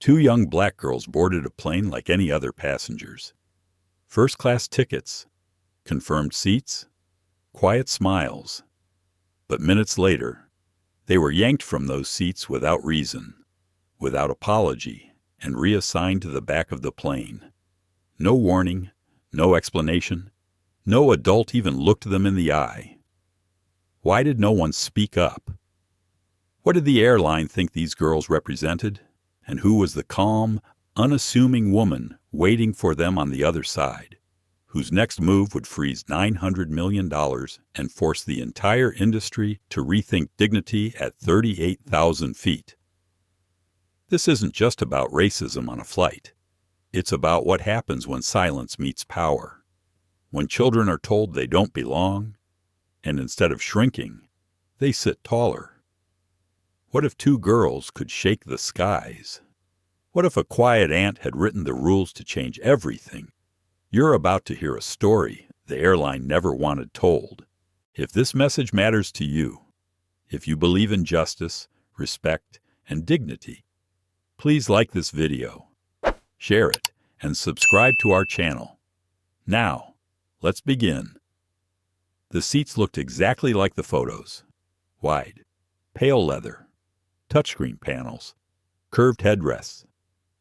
Two young black girls boarded a plane like any other passengers. First-class tickets, confirmed seats, quiet smiles. But minutes later, they were yanked from those seats without reason, without apology, and reassigned to the back of the plane. No warning, no explanation. No adult even looked them in the eye. Why did no one speak up? What did the airline think these girls represented? And who was the calm, unassuming woman waiting for them on the other side, whose next move would freeze $900 million and force the entire industry to rethink dignity at 38,000 feet? This isn't just about racism on a flight. It's about what happens when silence meets power. When children are told they don't belong, and instead of shrinking, they sit taller. What if two girls could shake the skies? What if a quiet ant had written the rules to change everything? You're about to hear a story the airline never wanted told. If this message matters to you, if you believe in justice, respect, and dignity, please like this video, share it, and subscribe to our channel. Now, let's begin. The seats looked exactly like the photos. Wide, pale leather, touchscreen panels, curved headrests.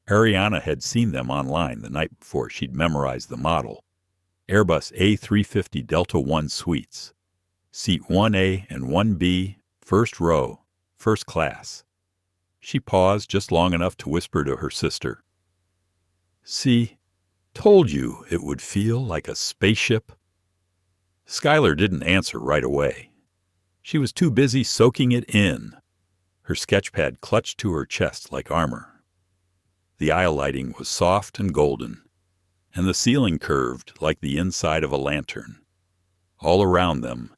Ariana had seen them online the night before she'd memorized the model. Airbus A350 Delta One suites. Seat 1A and 1B, first row, first class. She paused just long enough to whisper to her sister, "See, told you it would feel like a spaceship." Skylar didn't answer right away. She was too busy soaking it in, her sketchpad clutched to her chest like armor. The aisle lighting was soft and golden, and the ceiling curved like the inside of a lantern. All around them,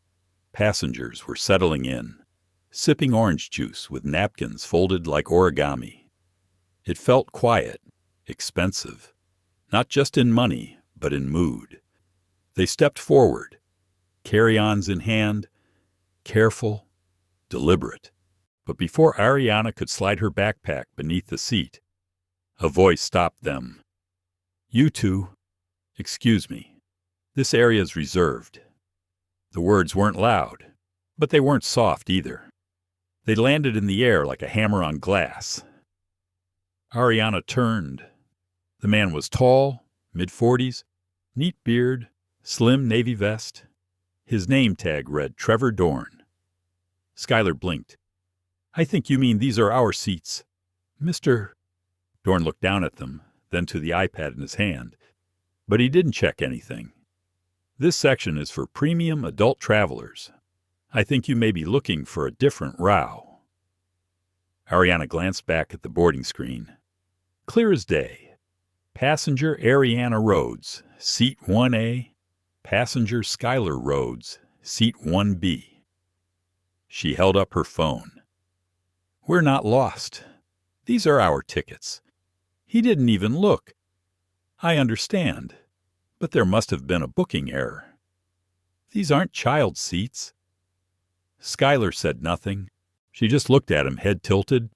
passengers were settling in, sipping orange juice with napkins folded like origami. It felt quiet, expensive. Not just in money, but in mood. They stepped forward, carry-ons in hand, careful, deliberate. But before Ariana could slide her backpack beneath the seat, a voice stopped them. "You two, excuse me. This area's reserved." The words weren't loud, but they weren't soft either. They landed in the air like a hammer on glass. Ariana turned. The man was tall, mid-40s, neat beard, slim navy vest. His name tag read Trevor Dorn. Skylar blinked. "I think you mean these are our seats. Mr. Dorn looked down at them, then to the iPad in his hand. But he didn't check anything. "This section is for premium adult travelers. I think you may be looking for a different row." Ariana glanced back at the boarding screen. Clear as day. Passenger Ariana Rhodes, Seat 1A. Passenger Skylar Rhodes, Seat 1B. She held up her phone. "We're not lost. These are our tickets. He didn't even look. I understand, but there must have been a booking error. These aren't child seats." Skylar said nothing. She just looked at him, head tilted,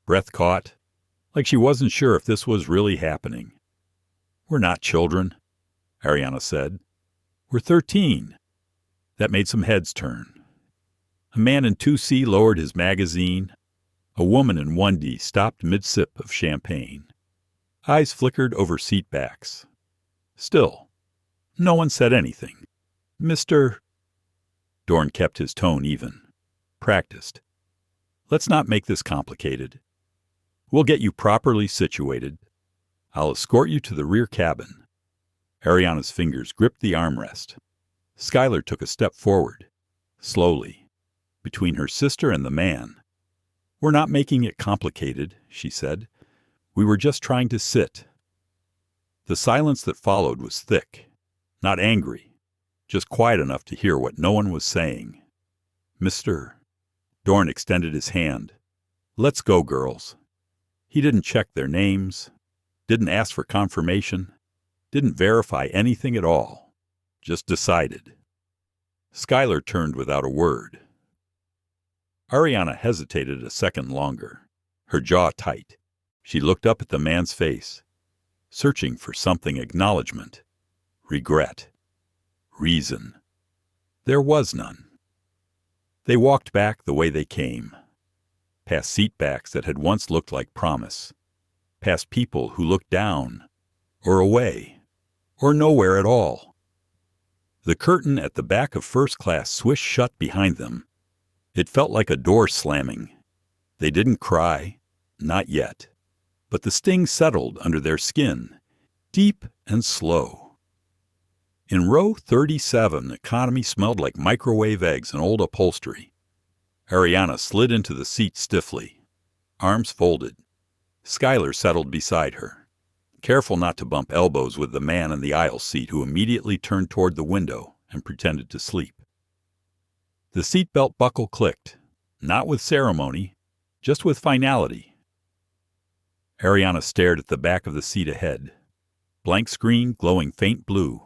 breath caught, like she wasn't sure if this was really happening. "We're not children," Ariana said. "We're 13. That made some heads turn. A man in 2C lowered his magazine. A woman in 1D stopped mid-sip of champagne. Eyes flickered over seat backs. Still, no one said anything. "Mr. Dorn kept his tone even. Practiced. "Let's not make this complicated. We'll get you properly situated. I'll escort you to the rear cabin." Ariana's fingers gripped the armrest. Skylar took a step forward, slowly, between her sister and the man. "We're not making it complicated," she said. "We were just trying to sit." The silence that followed was thick, not angry, just quiet enough to hear what no one was saying. "Mr. Dorn extended his hand. "Let's go, girls." He didn't check their names, didn't ask for confirmation, didn't verify anything at all, just decided. Skylar turned without a word. Ariana hesitated a second longer, her jaw tight. She looked up at the man's face, searching for something: acknowledgement, regret, reason. There was none. They walked back the way they came, past seatbacks that had once looked like promise, past people who looked down, or away, or nowhere at all. The curtain at the back of first class swished shut behind them. It felt like a door slamming. They didn't cry, not yet, but the sting settled under their skin, deep and slow. In row 37, economy smelled like microwave eggs and old upholstery. Ariana slid into the seat stiffly, arms folded. Skylar settled beside her, careful not to bump elbows with the man in the aisle seat, who immediately turned toward the window and pretended to sleep. The seatbelt buckle clicked, not with ceremony, just with finality. Ariana stared at the back of the seat ahead, blank screen glowing faint blue.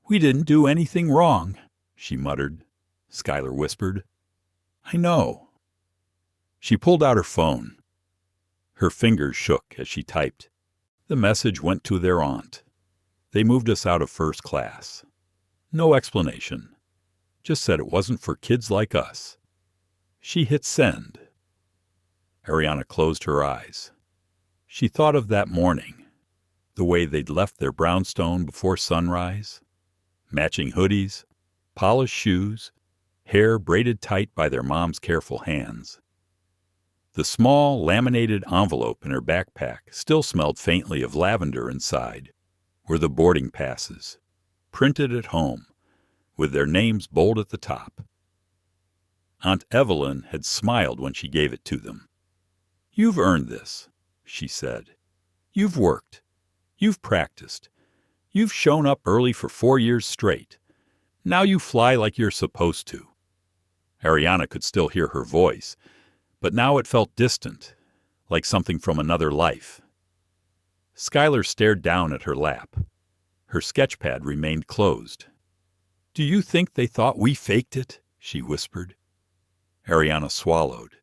"We didn't do anything wrong," she muttered. Skylar whispered, "I know." She pulled out her phone. Her fingers shook as she typed. The message went to their aunt. They moved us out of first class. No explanation. Just said it wasn't for kids like us. She hit send. Ariana closed her eyes. She thought of that morning, the way they'd left their brownstone before sunrise. Matching hoodies, polished shoes, hair braided tight by their mom's careful hands. The small, laminated envelope in her backpack still smelled faintly of lavender. Inside were the boarding passes, printed at home, with their names bold at the top. Aunt Evelyn had smiled when she gave it to them. "You've earned this," she said. "You've worked. You've practiced. You've shown up early for 4 years straight. Now you fly like you're supposed to." Ariana could still hear her voice, but now it felt distant, like something from another life. Skylar stared down at her lap. Her sketchpad remained closed. "Do you think they thought we faked it?" she whispered. Ariana swallowed.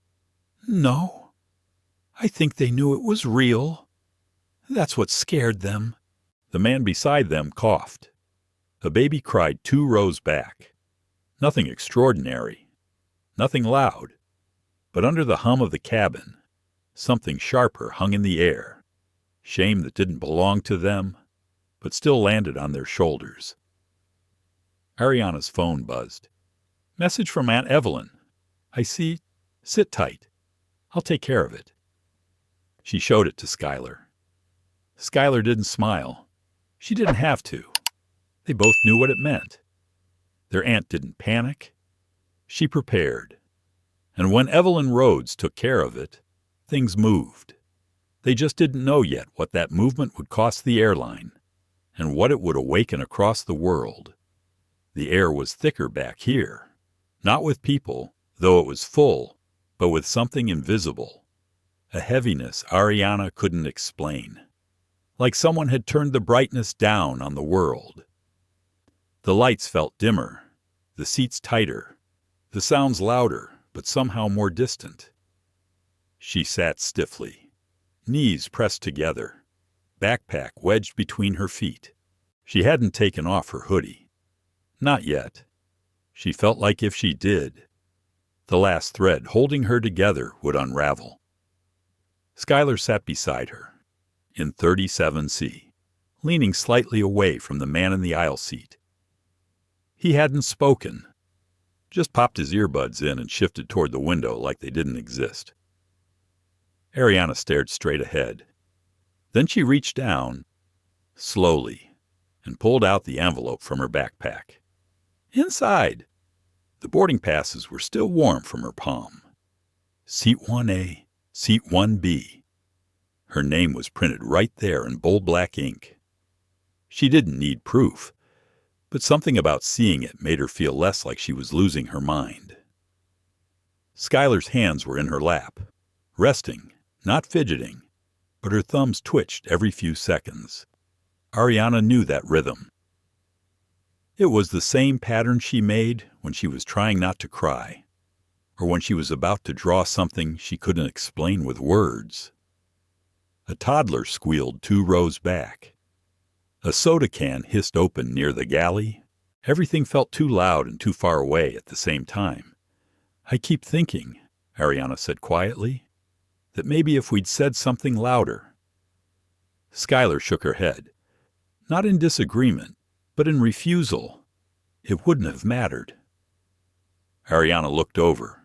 "No. I think they knew it was real. That's what scared them." The man beside them coughed. A baby cried 2 rows back. Nothing extraordinary. Nothing loud. But under the hum of the cabin, something sharper hung in the air. Shame that didn't belong to them, but still landed on their shoulders. Ariana's phone buzzed. "Message from Aunt Evelyn. I see. Sit tight. I'll take care of it." She showed it to Skylar. Skylar didn't smile. She didn't have to. They both knew what it meant. Their aunt didn't panic. She prepared. And when Evelyn Rhodes took care of it, things moved. They just didn't know yet what that movement would cost the airline, and what it would awaken across the world. The air was thicker back here, not with people, though it was full, but with something invisible, a heaviness Ariana couldn't explain, like someone had turned the brightness down on the world. The lights felt dimmer, the seats tighter, the sounds louder, but somehow more distant. She sat stiffly, knees pressed together, backpack wedged between her feet. She hadn't taken off her hoodie. Not yet. She felt like if she did, the last thread holding her together would unravel. Skylar sat beside her, in 37C, leaning slightly away from the man in the aisle seat. He hadn't spoken, just popped his earbuds in and shifted toward the window like they didn't exist. Ariana stared straight ahead. Then she reached down, slowly, and pulled out the envelope from her backpack. Inside, the boarding passes were still warm from her palm. Seat 1A, Seat 1B. Her name was printed right there in bold black ink. She didn't need proof, but something about seeing it made her feel less like she was losing her mind. Skylar's hands were in her lap, resting, not fidgeting, but her thumbs twitched every few seconds. Ariana knew that rhythm. It was the same pattern she made when she was trying not to cry, or when she was about to draw something she couldn't explain with words. A toddler squealed 2 rows back. A soda can hissed open near the galley. Everything felt too loud and too far away at the same time. "I keep thinking," Ariana said quietly, "that maybe if we'd said something louder." Skylar shook her head. Not in disagreement, but in refusal. It wouldn't have mattered. Ariana looked over.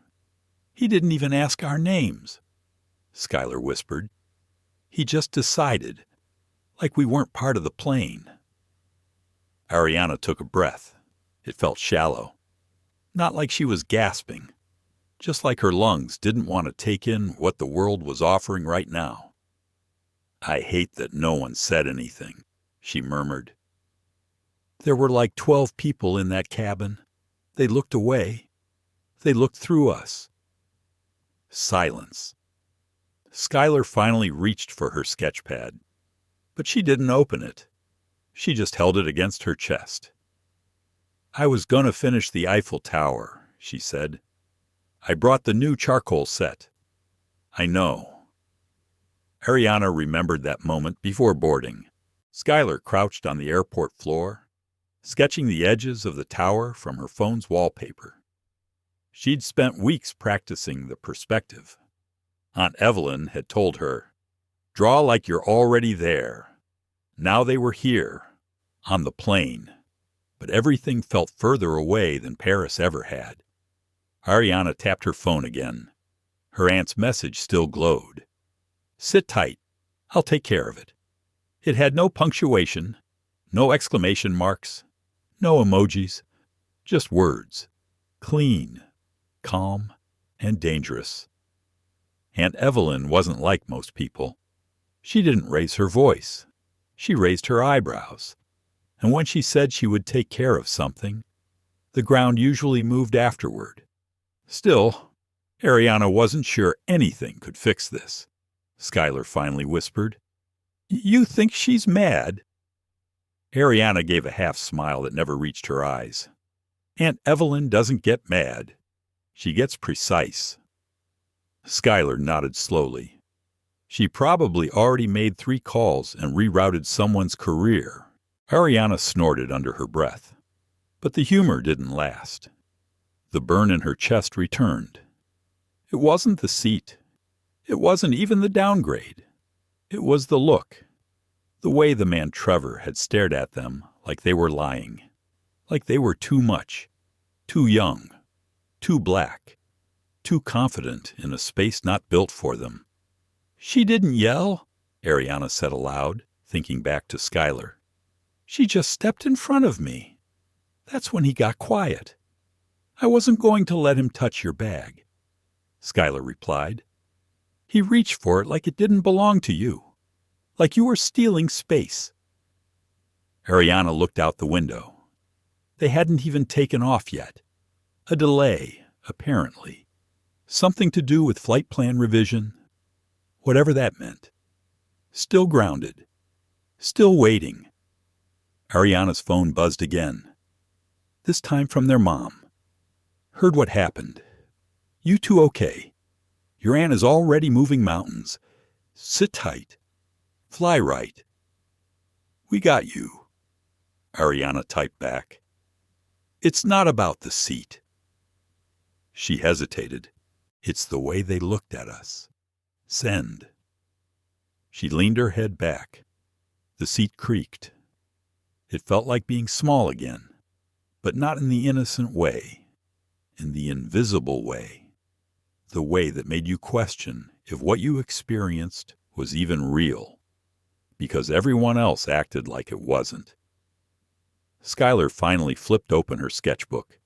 "He didn't even ask our names," Skylar whispered. "He just decided, like we weren't part of the plane." Ariana took a breath. It felt shallow. Not like she was gasping, just like her lungs didn't want to take in what the world was offering right now. "I hate that no one said anything," she murmured. "There were like 12 people in that cabin. They looked away. They looked through us." Silence. Skylar finally reached for her sketch pad, but she didn't open it. She just held it against her chest. "I was gonna finish the Eiffel Tower," she said. "I brought the new charcoal set." "I know." Ariana remembered that moment before boarding. Skylar crouched on the airport floor, sketching the edges of the tower from her phone's wallpaper. She'd spent weeks practicing the perspective. Aunt Evelyn had told her, "Draw like you're already there." Now they were here, on the plane, but everything felt further away than Paris ever had. Ariana tapped her phone again. Her aunt's message still glowed. "Sit tight. I'll take care of it." It had no punctuation, no exclamation marks, no emojis, just words. Clean, calm, and dangerous. Aunt Evelyn wasn't like most people. She didn't raise her voice. She raised her eyebrows. And when she said she would take care of something, the ground usually moved afterward. Still, Ariana wasn't sure anything could fix this. Skylar finally whispered, "You think she's mad?" Ariana gave a half smile that never reached her eyes. "Aunt Evelyn doesn't get mad. She gets precise." Skylar nodded slowly. She probably already made 3 calls and rerouted someone's career. Ariana snorted under her breath. But the humor didn't last. The burn in her chest returned. It wasn't the seat. It wasn't even the downgrade. It was the look. The way the man Trevor had stared at them like they were lying. Like they were too much. Too young. Too black. Too confident in a space not built for them. "She didn't yell," Ariana said aloud, thinking back to Skylar. "She just stepped in front of me. That's when he got quiet. I wasn't going to let him touch your bag." Skylar replied. "He reached for it like it didn't belong to you. Like you were stealing space." Ariana looked out the window. They hadn't even taken off yet. A delay, apparently. Something to do with flight plan revision. Whatever that meant. Still grounded. Still waiting. Ariana's phone buzzed again. This time from their mom. "Heard what happened. You two okay? Your aunt is already moving mountains. Sit tight. Fly right." "We got you," Ariana typed back. "It's not about the seat." She hesitated. "It's the way they looked at us. Send." She leaned her head back. The seat creaked. It felt like being small again, but not in the innocent way, in the invisible way, the way that made you question if what you experienced was even real, because everyone else acted like it wasn't. Skylar finally flipped open her sketchbook.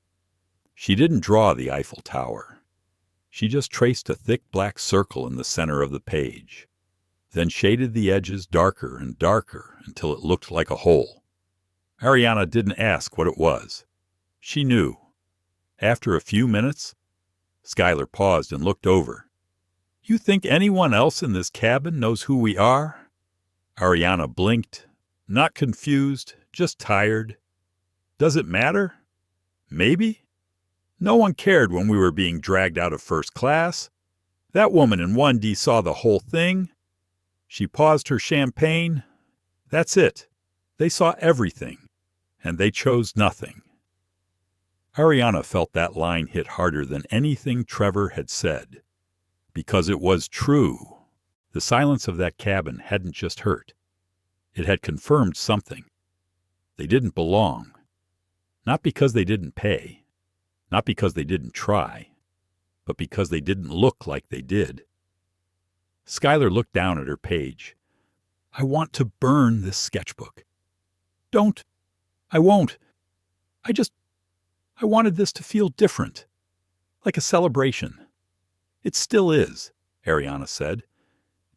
She didn't draw the Eiffel Tower. She just traced a thick black circle in the center of the page, then shaded the edges darker and darker until it looked like a hole. Ariana didn't ask what it was. She knew. After a few minutes, Skylar paused and looked over. "You think anyone else in this cabin knows who we are?" Ariana blinked, not confused, just tired. "Does it matter? Maybe. No one cared when we were being dragged out of first class. That woman in 1D saw the whole thing. She paused her champagne. That's it. They saw everything, and they chose nothing. Ariana felt that line hit harder than anything Trevor had said, because it was true. The silence of that cabin hadn't just hurt. It had confirmed something. They didn't belong. Not because they didn't pay, not because they didn't try, but because they didn't look like they did. Skylar looked down at her page. I want to burn this sketchbook. Don't. I won't. I wanted this to feel different, like a celebration. It still is, Ariana said,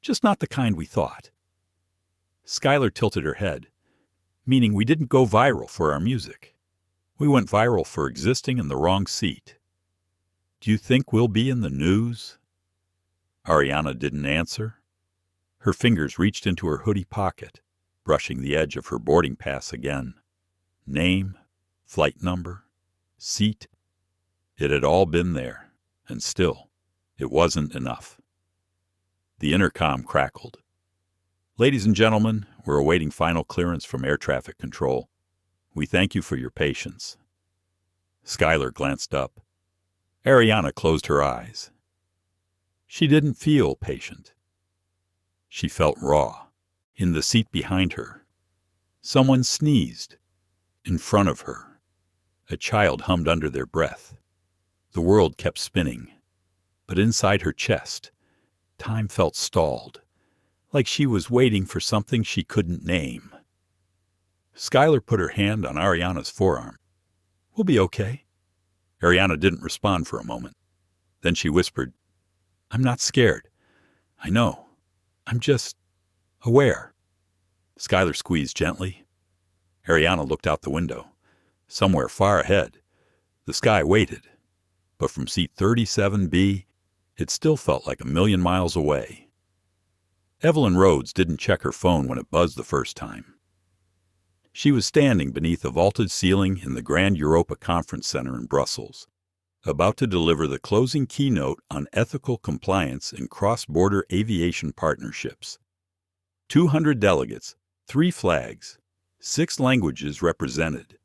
just not the kind we thought. Skylar tilted her head, meaning we didn't go viral for our music. We went viral for existing in the wrong seat. Do you think we'll be in the news? Ariana didn't answer. Her fingers reached into her hoodie pocket, brushing the edge of her boarding pass again. Name, flight number, seat. It had all been there, and still, it wasn't enough. The intercom crackled. Ladies and gentlemen, we're awaiting final clearance from air traffic control. We thank you for your patience. Skylar glanced up. Ariana closed her eyes. She didn't feel patient. She felt raw. In the seat behind her, someone sneezed. In front of her, a child hummed under their breath. The world kept spinning, but inside her chest, time felt stalled, like she was waiting for something she couldn't name. Skylar put her hand on Ariana's forearm. We'll be okay. Ariana didn't respond for a moment. Then she whispered, I'm not scared. I know. I'm just aware. Skylar squeezed gently. Ariana looked out the window. Somewhere far ahead, the sky waited. But from seat 37B, it still felt like a million miles away. Evelyn Rhodes didn't check her phone when it buzzed the first time. She was standing beneath a vaulted ceiling in the Grand Europa Conference Center in Brussels, about to deliver the closing keynote on ethical compliance in cross-border aviation partnerships. 200 delegates, 3 flags, 6 languages represented.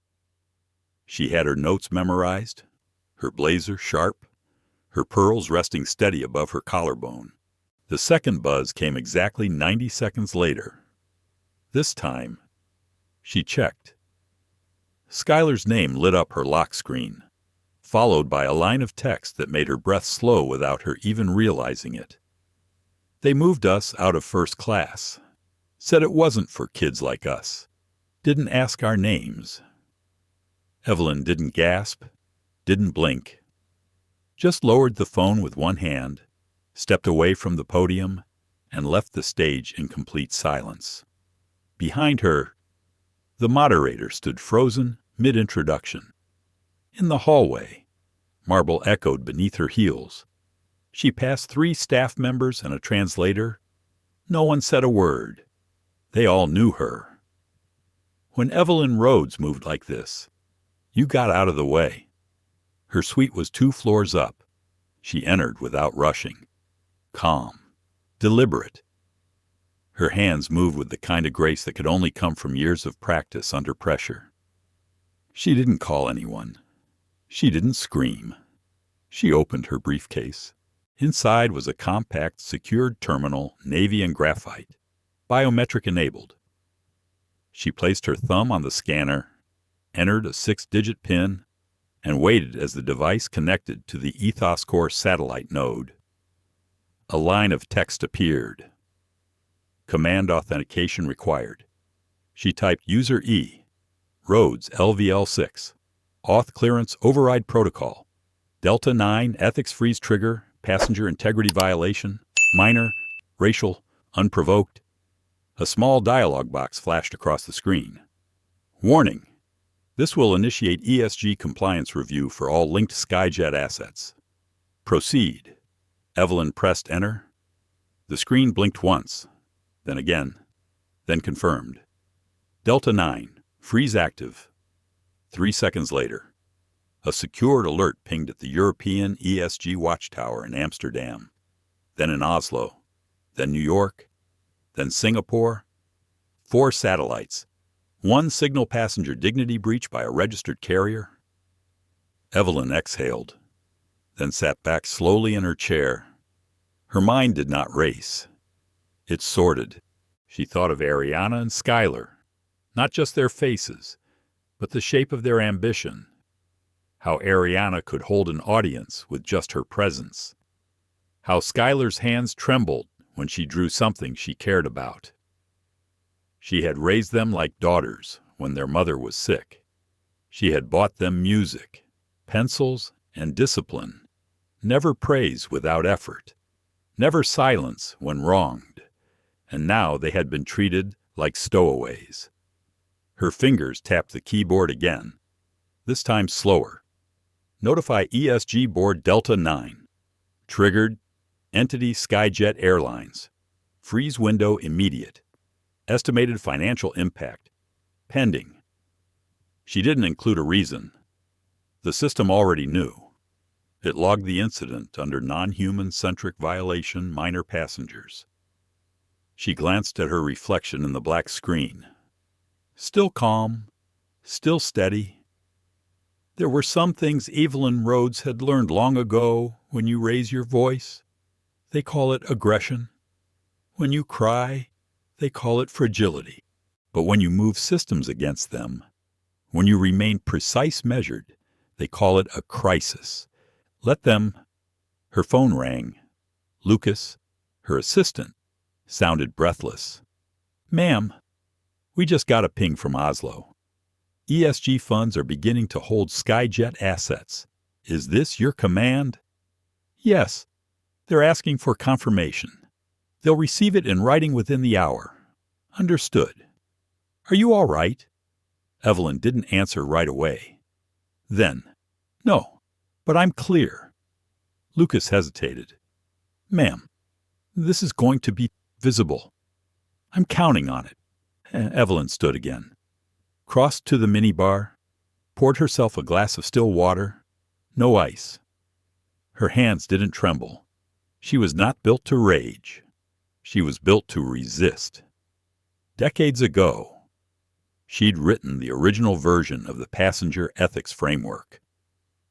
She had her notes memorized, her blazer sharp, her pearls resting steady above her collarbone. The second buzz came exactly 90 seconds later. This time, she checked. Skylar's name lit up her lock screen, followed by a line of text that made her breath slow without her even realizing it. They moved us out of first class, said it wasn't for kids like us, didn't ask our names. Evelyn didn't gasp, didn't blink, just lowered the phone with one hand, stepped away from the podium, and left the stage in complete silence. Behind her, the moderator stood frozen mid-introduction. In the hallway, marble echoed beneath her heels. She passed 3 staff members and a translator. No one said a word. They all knew her. When Evelyn Rhodes moved like this, you got out of the way. Her suite was 2 floors up. She entered without rushing. Calm. Deliberate. Her hands moved with the kind of grace that could only come from years of practice under pressure. She didn't call anyone. She didn't scream. She opened her briefcase. Inside was a compact, secured terminal, navy and graphite, biometric enabled. She placed her thumb on the scanner, entered a 6-digit PIN, and waited as the device connected to the EthosCore satellite node. A line of text appeared. Command authentication required. She typed user E, Rhodes LVL6, auth clearance override protocol, Delta 9 ethics freeze trigger, passenger integrity violation, minor, racial, unprovoked. A small dialog box flashed across the screen. Warning. This will initiate ESG compliance review for all linked Skyjet assets. Proceed. Evelyn pressed enter. The screen blinked once, then again, then confirmed. Delta 9, freeze active. 3 seconds later, a secured alert pinged at the European ESG watchtower in Amsterdam, then in Oslo, then New York, Then Singapore. 4 satellites. 1 signal passenger dignity breach by a registered carrier. Evelyn exhaled, then sat back slowly in her chair. Her mind did not race. It sorted. She thought of Ariana and Skylar, not just their faces, but the shape of their ambition. How Ariana could hold an audience with just her presence. How Skylar's hands trembled when she drew something she cared about. She had raised them like daughters when their mother was sick. She had bought them music, pencils, and discipline. Never praise without effort. Never silence when wronged. And now they had been treated like stowaways. Her fingers tapped the keyboard again, this time slower. Notify ESG Board Delta 9. Triggered. Entity Skyjet Airlines. Freeze window immediate. Estimated financial impact. Pending. She didn't include a reason. The system already knew. It logged the incident under non-human-centric violation minor passengers. She glanced at her reflection in the black screen. Still calm, still steady. There were some things Evelyn Rhodes had learned long ago. When you raise your voice, they call it aggression. When you cry, they call it fragility. But when you move systems against them, when you remain precise measured, they call it a crisis. Let them. Her phone rang. Lucas, her assistant, sounded breathless. Ma'am, we just got a ping from Oslo. ESG funds are beginning to hold Skyjet assets. Is this your command? Yes. They're asking for confirmation. They'll receive it in writing within the hour. Understood. Are you all right? Evelyn didn't answer right away. Then, no, but I'm clear. Lucas hesitated. Ma'am, this is going to be visible. I'm counting on it. Evelyn stood again, crossed to the minibar, poured herself a glass of still water. No ice. Her hands didn't tremble. She was not built to rage. She was built to resist. Decades ago, she'd written the original version of the passenger ethics framework.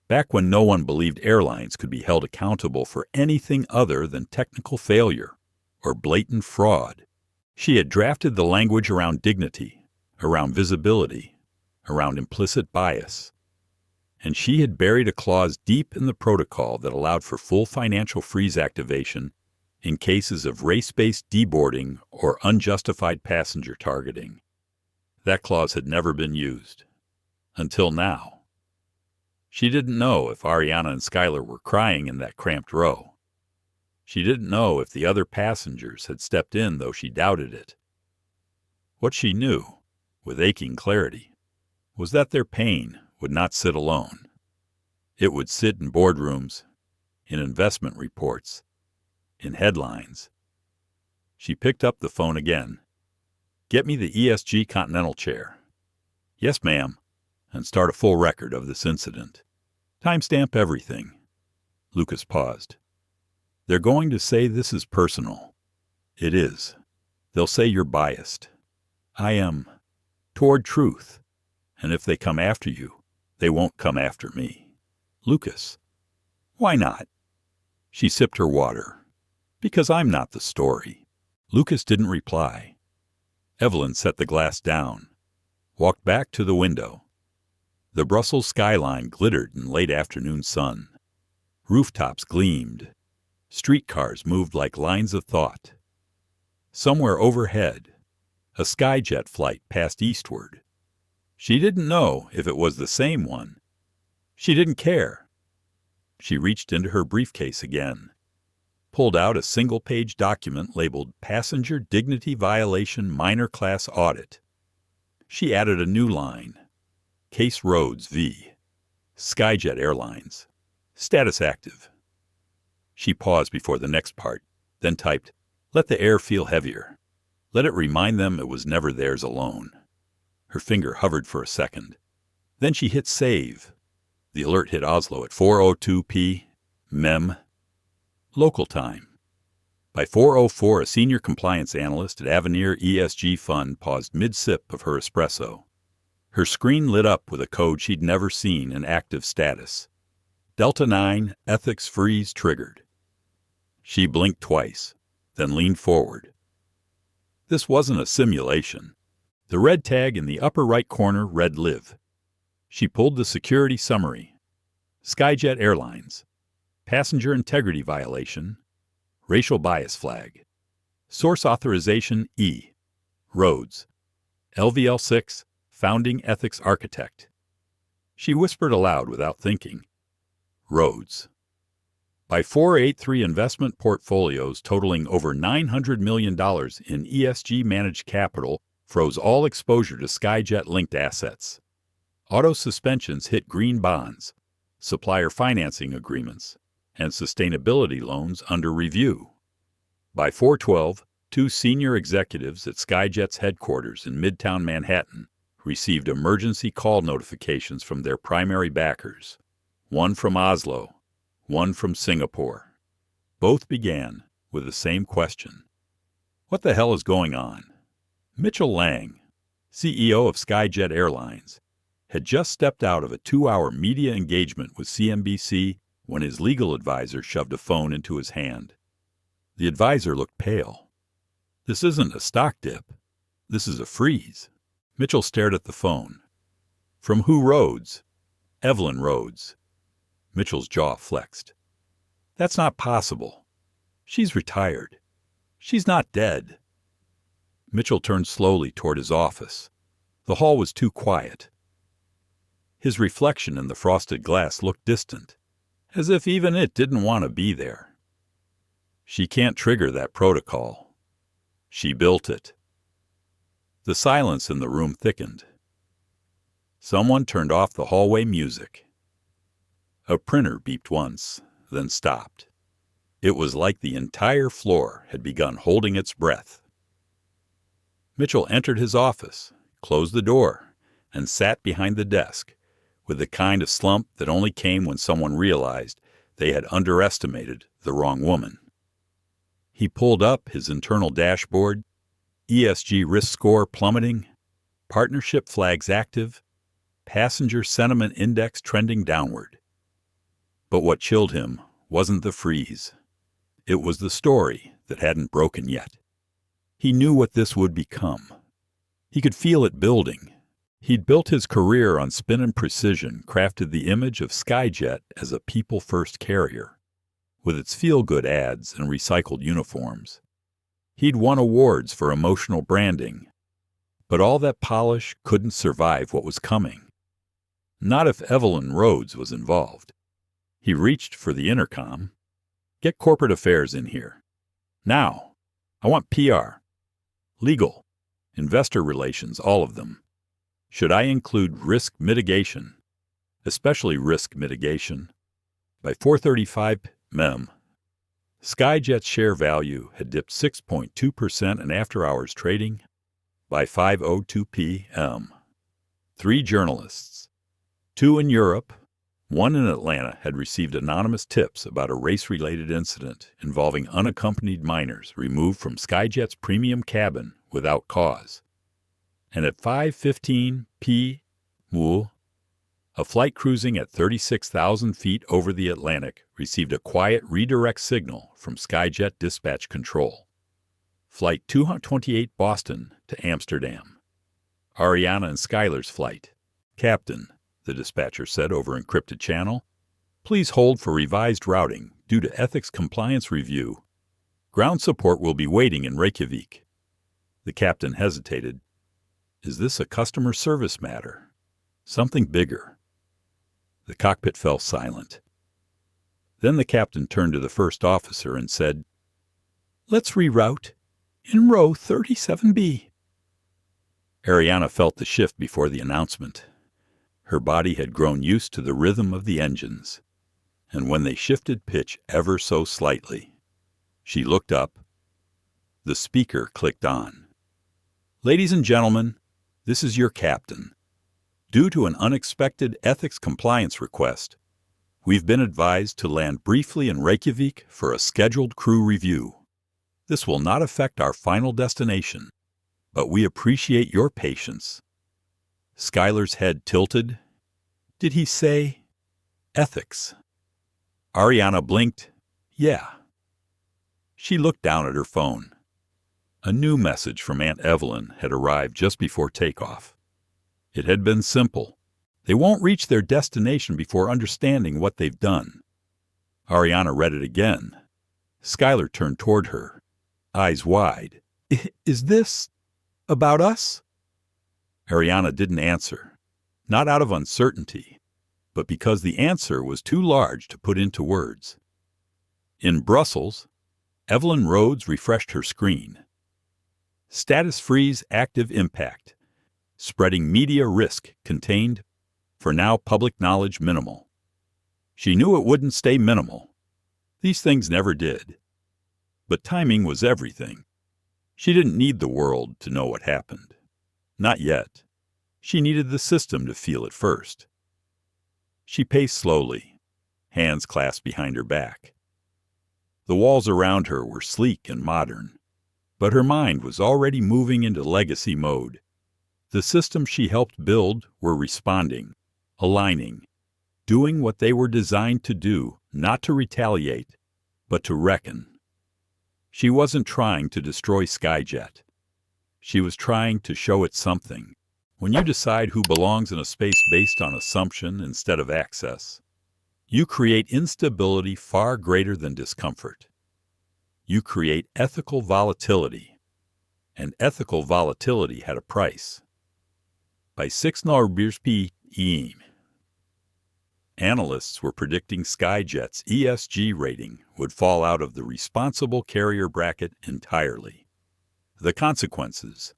Back when no one believed airlines could be held accountable for anything other than technical failure or blatant fraud, she had drafted the language around dignity, around visibility, around implicit bias. And she had buried a clause deep in the protocol that allowed for full financial freeze activation in cases of race-based deboarding or unjustified passenger targeting. That clause had never been used. Until now. She didn't know if Ariana and Skylar were crying in that cramped row. She didn't know if the other passengers had stepped in, though she doubted it. What she knew, with aching clarity, was that their pain would not sit alone. It would sit in boardrooms, in investment reports, in headlines. She picked up the phone again. Get me the ESG Continental chair. Yes, ma'am. And start a full record of this incident. Timestamp everything. Lucas paused. They're going to say this is personal. It is. They'll say you're biased. I am. Toward truth. And if they come after you, they won't come after me. Lucas. Why not? She sipped her water. Because I'm not the story. Lucas didn't reply. Evelyn set the glass down, walked back to the window. The Brussels skyline glittered in late afternoon sun. Rooftops gleamed. Streetcars moved like lines of thought. Somewhere overhead, a skyjet flight passed eastward. She didn't know if it was the same one. She didn't care. She reached into her briefcase again, pulled out a single-page document labeled Passenger Dignity Violation Minor Class Audit. She added a new line. Case Rhodes v. Skyjet Airlines. Status active. She paused before the next part, then typed, Let the air feel heavier. Let it remind them it was never theirs alone. Her finger hovered for a second. Then she hit save. The alert hit Oslo at 4:02 p.m. Local time. By 4:04, a senior compliance analyst at Avenir ESG Fund paused mid-sip of her espresso. Her screen lit up with a code she'd never seen in active status. Delta 9 Ethics Freeze triggered. She blinked twice, then leaned forward. This wasn't a simulation. The red tag in the upper right corner read Live. She pulled the security summary. Skyjet Airlines. Passenger integrity violation. Racial bias flag. Source authorization E. Rhodes. LVL 6, founding ethics architect. She whispered aloud without thinking. Rhodes. By 483, investment portfolios totaling over $900 million in ESG managed capital froze all exposure to Skyjet-linked assets. Auto suspensions hit green bonds, supplier financing agreements, and sustainability loans under review. By 412, two senior executives at Skyjet's headquarters in Midtown Manhattan received emergency call notifications from their primary backers, one from Oslo, one from Singapore. Both began with the same question. What the hell is going on? Mitchell Lang, CEO of Skyjet Airlines, had just stepped out of a 2-hour media engagement with CNBC when his legal advisor shoved a phone into his hand. The advisor looked pale. This isn't a stock dip. This is a freeze. Mitchell stared at the phone. From who Rhodes? Evelyn Rhodes. Mitchell's jaw flexed. That's not possible. She's retired. She's not dead. Mitchell turned slowly toward his office. The hall was too quiet. His reflection in the frosted glass looked distant, as if even it didn't want to be there. She can't trigger that protocol. She built it. The silence in the room thickened. Someone turned off the hallway music. A printer beeped once, then stopped. It was like the entire floor had begun holding its breath. Mitchell entered his office, closed the door, and sat behind the desk, with the kind of slump that only came when someone realized they had underestimated the wrong woman. He pulled up his internal dashboard, ESG risk score plummeting, partnership flags active, passenger sentiment index trending downward. But what chilled him wasn't the freeze. It was the story that hadn't broken yet. He knew what this would become. He could feel it building. He'd built his career on spin and precision, crafted the image of Skyjet as a people-first carrier, with its feel-good ads and recycled uniforms. He'd won awards for emotional branding, but all that polish couldn't survive what was coming. Not if Evelyn Rhodes was involved. He reached for the intercom. Get corporate affairs in here. Now. I want PR. Legal. Investor relations, all of them. Should I include risk mitigation? Especially risk mitigation. By 4:35 m.m., Skyjet's share value had dipped 6.2% in after-hours trading. By 5:02 p.m., 3 journalists, 2 in Europe, 1 in Atlanta, had received anonymous tips about a race-related incident involving unaccompanied minors removed from Skyjet's premium cabin without cause. And at 5:15 p.m., a flight cruising at 36,000 feet over the Atlantic received a quiet redirect signal from Skyjet Dispatch Control. Flight 228 Boston to Amsterdam. Ariana and Skylar's flight. Captain, the dispatcher said over encrypted channel. Please hold for revised routing due to ethics compliance review. Ground support will be waiting in Reykjavik. The captain hesitated. Is this a customer service matter? Something bigger? The cockpit fell silent. Then the captain turned to the first officer and said, Let's reroute in row 37B. Ariana felt the shift before the announcement. Her body had grown used to the rhythm of the engines, and when they shifted pitch ever so slightly, she looked up. The speaker clicked on. Ladies and gentlemen, this is your captain. Due to an unexpected ethics compliance request, we've been advised to land briefly in Reykjavik for a scheduled crew review. This will not affect our final destination, but we appreciate your patience. Skylar's head tilted. Did he say ethics? Ariana blinked. Yeah. She looked down at her phone. A new message from Aunt Evelyn had arrived just before takeoff. It had been simple. They won't reach their destination before understanding what they've done. Ariana read it again. Skylar turned toward her, eyes wide. Is this about us? Ariana didn't answer, not out of uncertainty, but because the answer was too large to put into words. In Brussels, Evelyn Rhodes refreshed her screen. Status freeze active impact. Spreading media risk contained. For now, public knowledge minimal. She knew it wouldn't stay minimal. These things never did. But timing was everything. She didn't need the world to know what happened. Not yet. She needed the system to feel it first. She paced slowly, hands clasped behind her back. The walls around her were sleek and modern, but her mind was already moving into legacy mode. The systems she helped build were responding, aligning, doing what they were designed to do, not to retaliate, but to reckon. She wasn't trying to destroy Skyjet. She was trying to show it something. When you decide who belongs in a space based on assumption instead of access, you create instability far greater than discomfort. You create ethical volatility, and ethical volatility had a price. By 600 p.m. Analysts were predicting Skyjet's ESG rating would fall out of the responsible carrier bracket entirely. The consequences: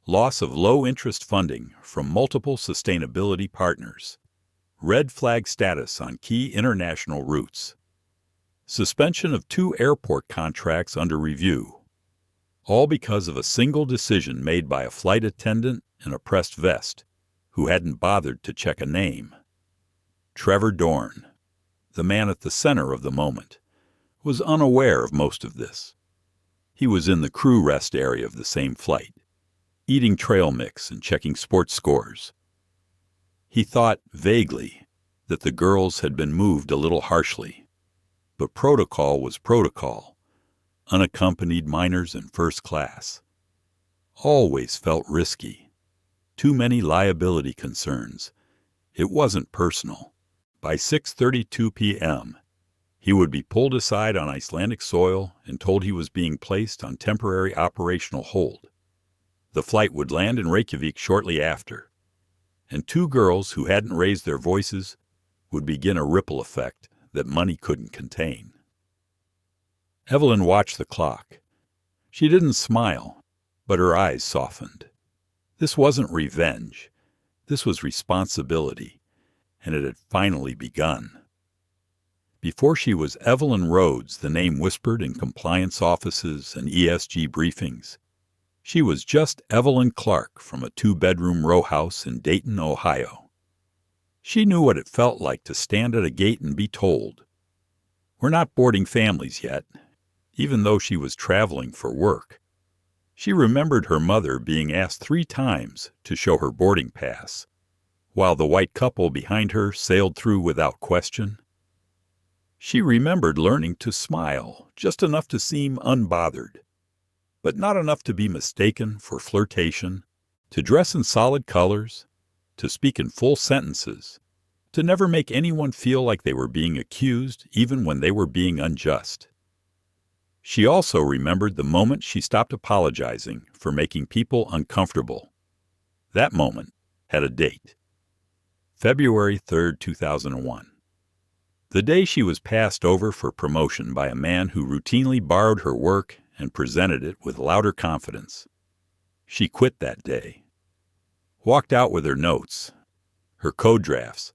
loss of low-interest funding from multiple sustainability partners, red flag status on key international routes, suspension of 2 airport contracts under review, all because of a single decision made by a flight attendant in a pressed vest who hadn't bothered to check a name. Trevor Dorn, the man at the center of the moment, was unaware of most of this. He was in the crew rest area of the same flight, eating trail mix and checking sports scores. He thought, vaguely, that the girls had been moved a little harshly. But protocol was protocol. Unaccompanied minors in first class. Always felt risky. Too many liability concerns. It wasn't personal. By 6:32 p.m., he would be pulled aside on Icelandic soil and told he was being placed on temporary operational hold. The flight would land in Reykjavik shortly after, and 2 girls who hadn't raised their voices would begin a ripple effect that money couldn't contain. Evelyn watched the clock. She didn't smile, but her eyes softened. This wasn't revenge. This was responsibility, and it had finally begun. Before she was Evelyn Rhodes, the name whispered in compliance offices and ESG briefings, she was just Evelyn Clark from a 2-bedroom row house in Dayton, Ohio. She knew what it felt like to stand at a gate and be told, "We're not boarding families yet," even though she was traveling for work. She remembered her mother being asked 3 times to show her boarding pass, while the white couple behind her sailed through without question. She remembered learning to smile just enough to seem unbothered, but not enough to be mistaken for flirtation, to dress in solid colors, to speak in full sentences, to never make anyone feel like they were being accused even when they were being unjust. She also remembered the moment she stopped apologizing for making people uncomfortable. That moment had a date. February 3, 2001. The day she was passed over for promotion by a man who routinely borrowed her work and presented it with louder confidence. She quit that day. Walked out with her notes, her code drafts,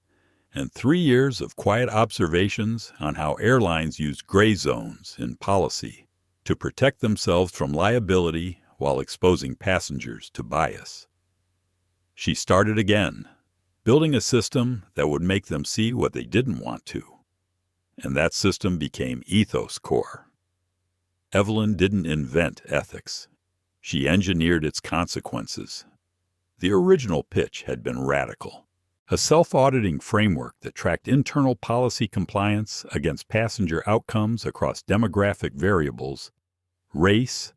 and 3 years of quiet observations on how airlines use gray zones in policy to protect themselves from liability while exposing passengers to bias. She started again, building a system that would make them see what they didn't want to. And that system became EthosCore. Evelyn didn't invent ethics. She engineered its consequences. The original pitch had been radical. A self-auditing framework that tracked internal policy compliance against passenger outcomes across demographic variables, race,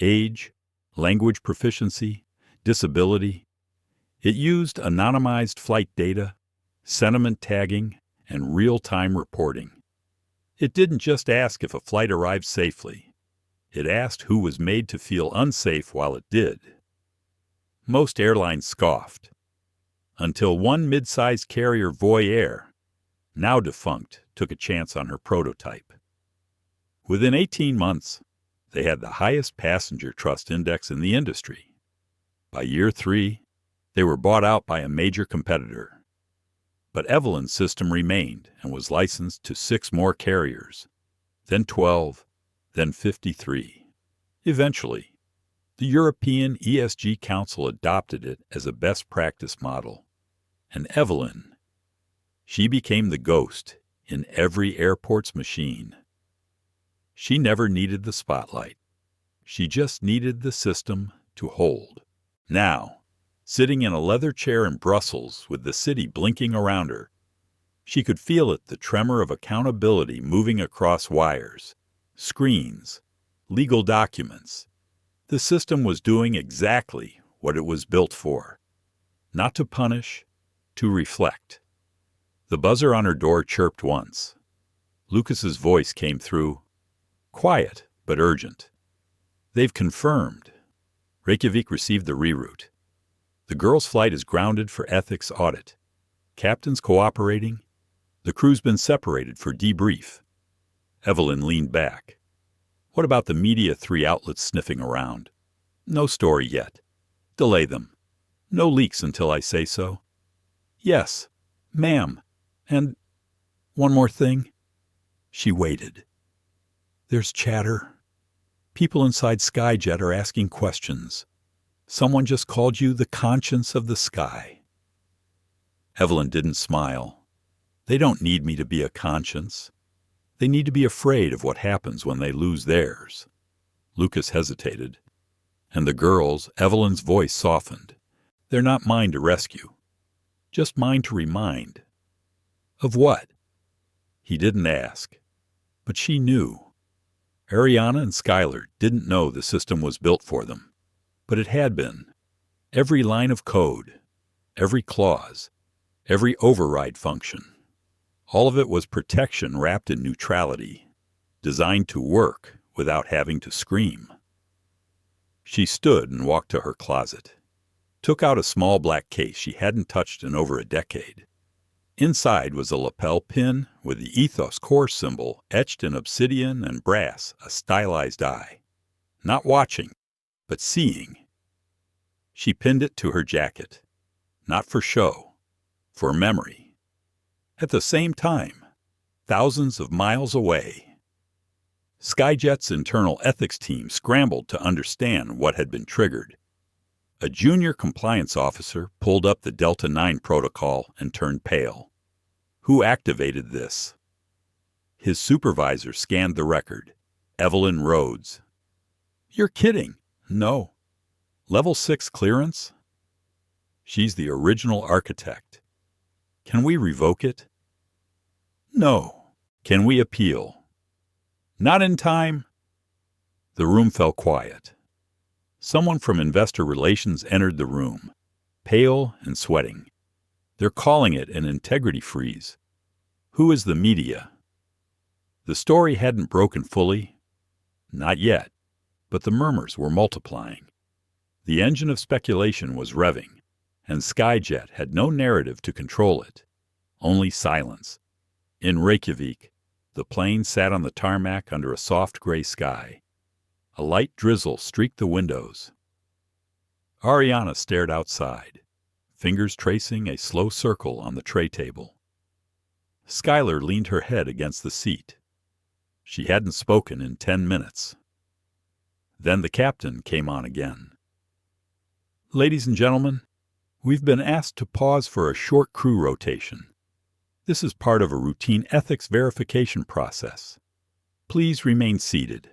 age, language proficiency, disability. It used anonymized flight data, sentiment tagging, and real-time reporting. It didn't just ask if a flight arrived safely. It asked who was made to feel unsafe while it did. Most airlines scoffed, until one mid-sized carrier, Voyair, now defunct, took a chance on her prototype. Within 18 months, they had the highest passenger trust index in the industry. By year 3, they were bought out by a major competitor. But Evelyn's system remained and was licensed to 6 more carriers, then 12, then 53. Eventually, the European ESG Council adopted it as a best practice model. And Evelyn, she became the ghost in every airport's machine. She never needed the spotlight. She just needed the system to hold. Now, sitting in a leather chair in Brussels with the city blinking around her, she could feel it, the tremor of accountability moving across wires, screens, legal documents. The system was doing exactly what it was built for. Not to punish, to reflect. The buzzer on her door chirped once. Lucas's voice came through, quiet but urgent. They've confirmed. Reykjavik received the reroute. The girl's flight is grounded for ethics audit. Captain's cooperating. The crew's been separated for debrief. Evelyn leaned back. What about the media 3 outlets sniffing around? No story yet. Delay them. No leaks until I say so. Yes, ma'am. And one more thing. She waited. There's chatter. People inside Skyjet are asking questions. Someone just called you the conscience of the sky. Evelyn didn't smile. They don't need me to be a conscience. They need to be afraid of what happens when they lose theirs. Lucas hesitated. And the girls, Evelyn's voice softened. They're not mine to rescue. Just mine to remind. Of what? He didn't ask. But she knew. Ariana and Skylar didn't know the system was built for them. But it had been. Every line of code, every clause, every override function. All of it was protection wrapped in neutrality, designed to work without having to scream. She stood and walked to her closet, took out a small black case she hadn't touched in over a decade. Inside was a lapel pin with the EthosCore symbol etched in obsidian and brass, a stylized eye. Not watching, but seeing. She pinned it to her jacket, not for show, for memory. At the same time, thousands of miles away, Skyjet's internal ethics team scrambled to understand what had been triggered. A junior compliance officer pulled up the Delta 9 protocol and turned pale. Who activated this? His supervisor scanned the record. Evelyn Rhodes. You're kidding. No. Level 6 clearance? She's the original architect. Can we revoke it? No. Can we appeal? Not in time. The room fell quiet. Someone from investor relations entered the room, pale and sweating. They're calling it an integrity freeze. Who is the media? The story hadn't broken fully. Not yet, but the murmurs were multiplying. The engine of speculation was revving, and Skyjet had no narrative to control it, only silence. In Reykjavik, the plane sat on the tarmac under a soft gray sky. A light drizzle streaked the windows. Ariana stared outside, fingers tracing a slow circle on the tray table. Skylar leaned her head against the seat. She hadn't spoken in 10 minutes. Then the captain came on again. Ladies and gentlemen, we've been asked to pause for a short crew rotation. This is part of a routine ethics verification process. Please remain seated.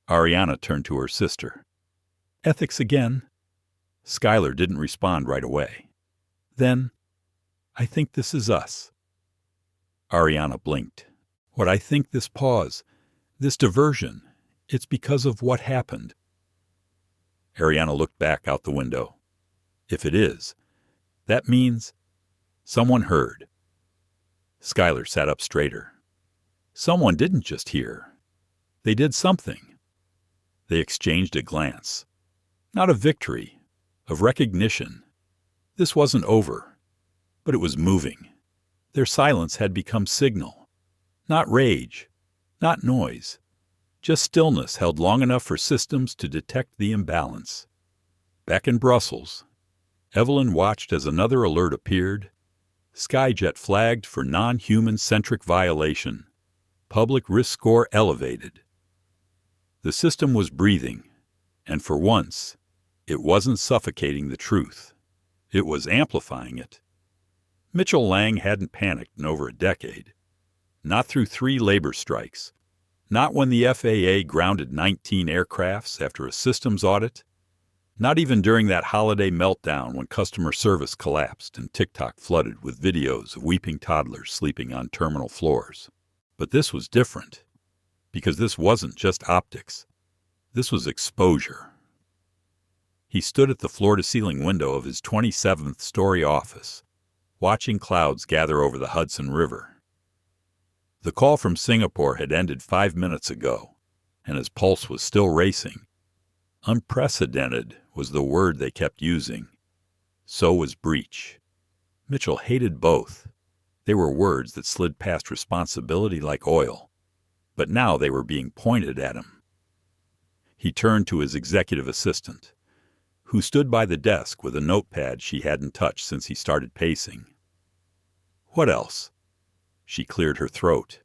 Ariana turned to her sister. Ethics again? Skylar didn't respond right away. Then, I think this is us. Ariana blinked. What I think this pause, this diversion, it's because of what happened. Ariana looked back out the window. If it is, that means someone heard. Skylar sat up straighter. Someone didn't just hear. They did something. They exchanged a glance. Not of victory, of recognition. This wasn't over, but it was moving. Their silence had become signal. Not rage, not noise. Just stillness held long enough for systems to detect the imbalance. Back in Brussels, Evelyn watched as another alert appeared. Skyjet flagged for non-human-centric violation. Public risk score elevated. The system was breathing, and for once, it wasn't suffocating the truth. It was amplifying it. Mitchell Lang hadn't panicked in over a decade. Not through 3 labor strikes. Not when the FAA grounded 19 aircrafts after a systems audit. Not even during that holiday meltdown when customer service collapsed and TikTok flooded with videos of weeping toddlers sleeping on terminal floors. But this was different, because this wasn't just optics. This was exposure. He stood at the floor-to-ceiling window of his 27th-story office, watching clouds gather over the Hudson River. The call from Singapore had ended 5 minutes ago, and his pulse was still racing. Unprecedented was the word they kept using. So was breach. Mitchell hated both. They were words that slid past responsibility like oil, but now they were being pointed at him. He turned to his executive assistant, who stood by the desk with a notepad she hadn't touched since he started pacing. What else? She cleared her throat.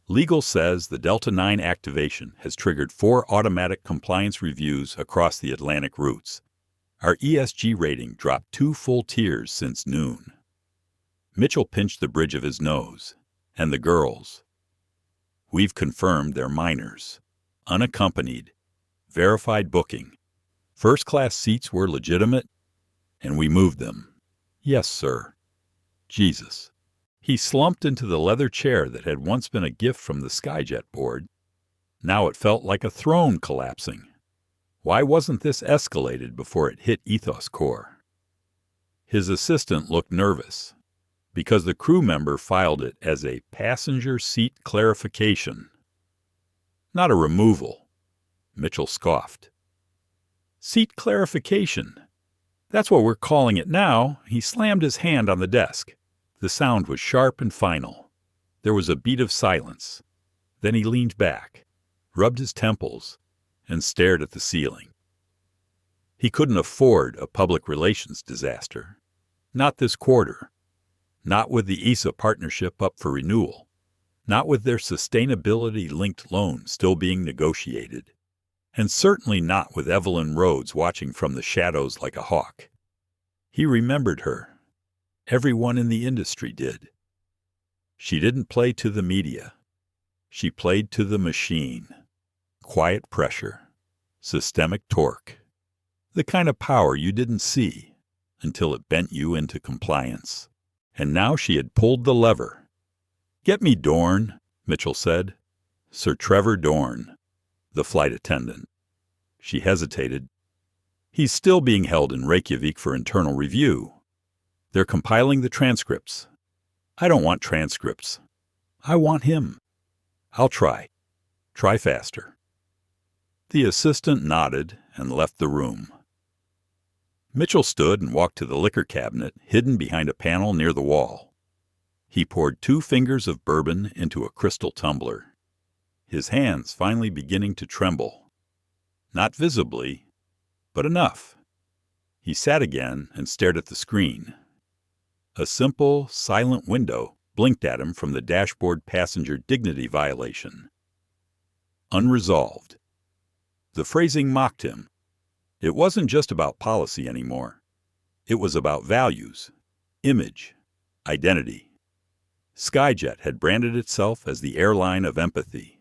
Legal says the Delta 9 activation has triggered 4 automatic compliance reviews across the Atlantic routes. Our ESG rating dropped 2 full tiers since noon. Mitchell pinched the bridge of his nose. And the girls. We've confirmed they're minors. Unaccompanied. Verified booking. First-class seats were legitimate, and we moved them. Yes, sir. Jesus. He slumped into the leather chair that had once been a gift from the Skyjet board. Now it felt like a throne collapsing. Why wasn't this escalated before it hit EthosCore? His assistant looked nervous, because the crew member filed it as a passenger seat clarification. Not a removal. Mitchell scoffed. Seat clarification. That's what we're calling it now. He slammed his hand on the desk. The sound was sharp and final. There was a beat of silence. Then he leaned back, rubbed his temples, and stared at the ceiling. He couldn't afford a public relations disaster. Not this quarter. Not with the ESA partnership up for renewal. Not with their sustainability-linked loan still being negotiated. And certainly not with Evelyn Rhodes watching from the shadows like a hawk. He remembered her. Everyone in the industry did. She didn't play to the media. She played to the machine. Quiet pressure. Systemic torque. The kind of power you didn't see until it bent you into compliance. And now she had pulled the lever. Get me Dorn, Mitchell said. Sir Trevor Dorn, the flight attendant. She hesitated. He's still being held in Reykjavik for internal review. They're compiling the transcripts. I don't want transcripts. I want him. I'll try. Try faster. The assistant nodded and left the room. Mitchell stood and walked to the liquor cabinet hidden behind a panel near the wall. He poured 2 fingers of bourbon into a crystal tumbler, his hands finally beginning to tremble. Not visibly, but enough. He sat again and stared at the screen. A simple, silent window blinked at him from the dashboard passenger dignity violation. Unresolved. The phrasing mocked him. It wasn't just about policy anymore. It was about values, image, identity. Skyjet had branded itself as the airline of empathy.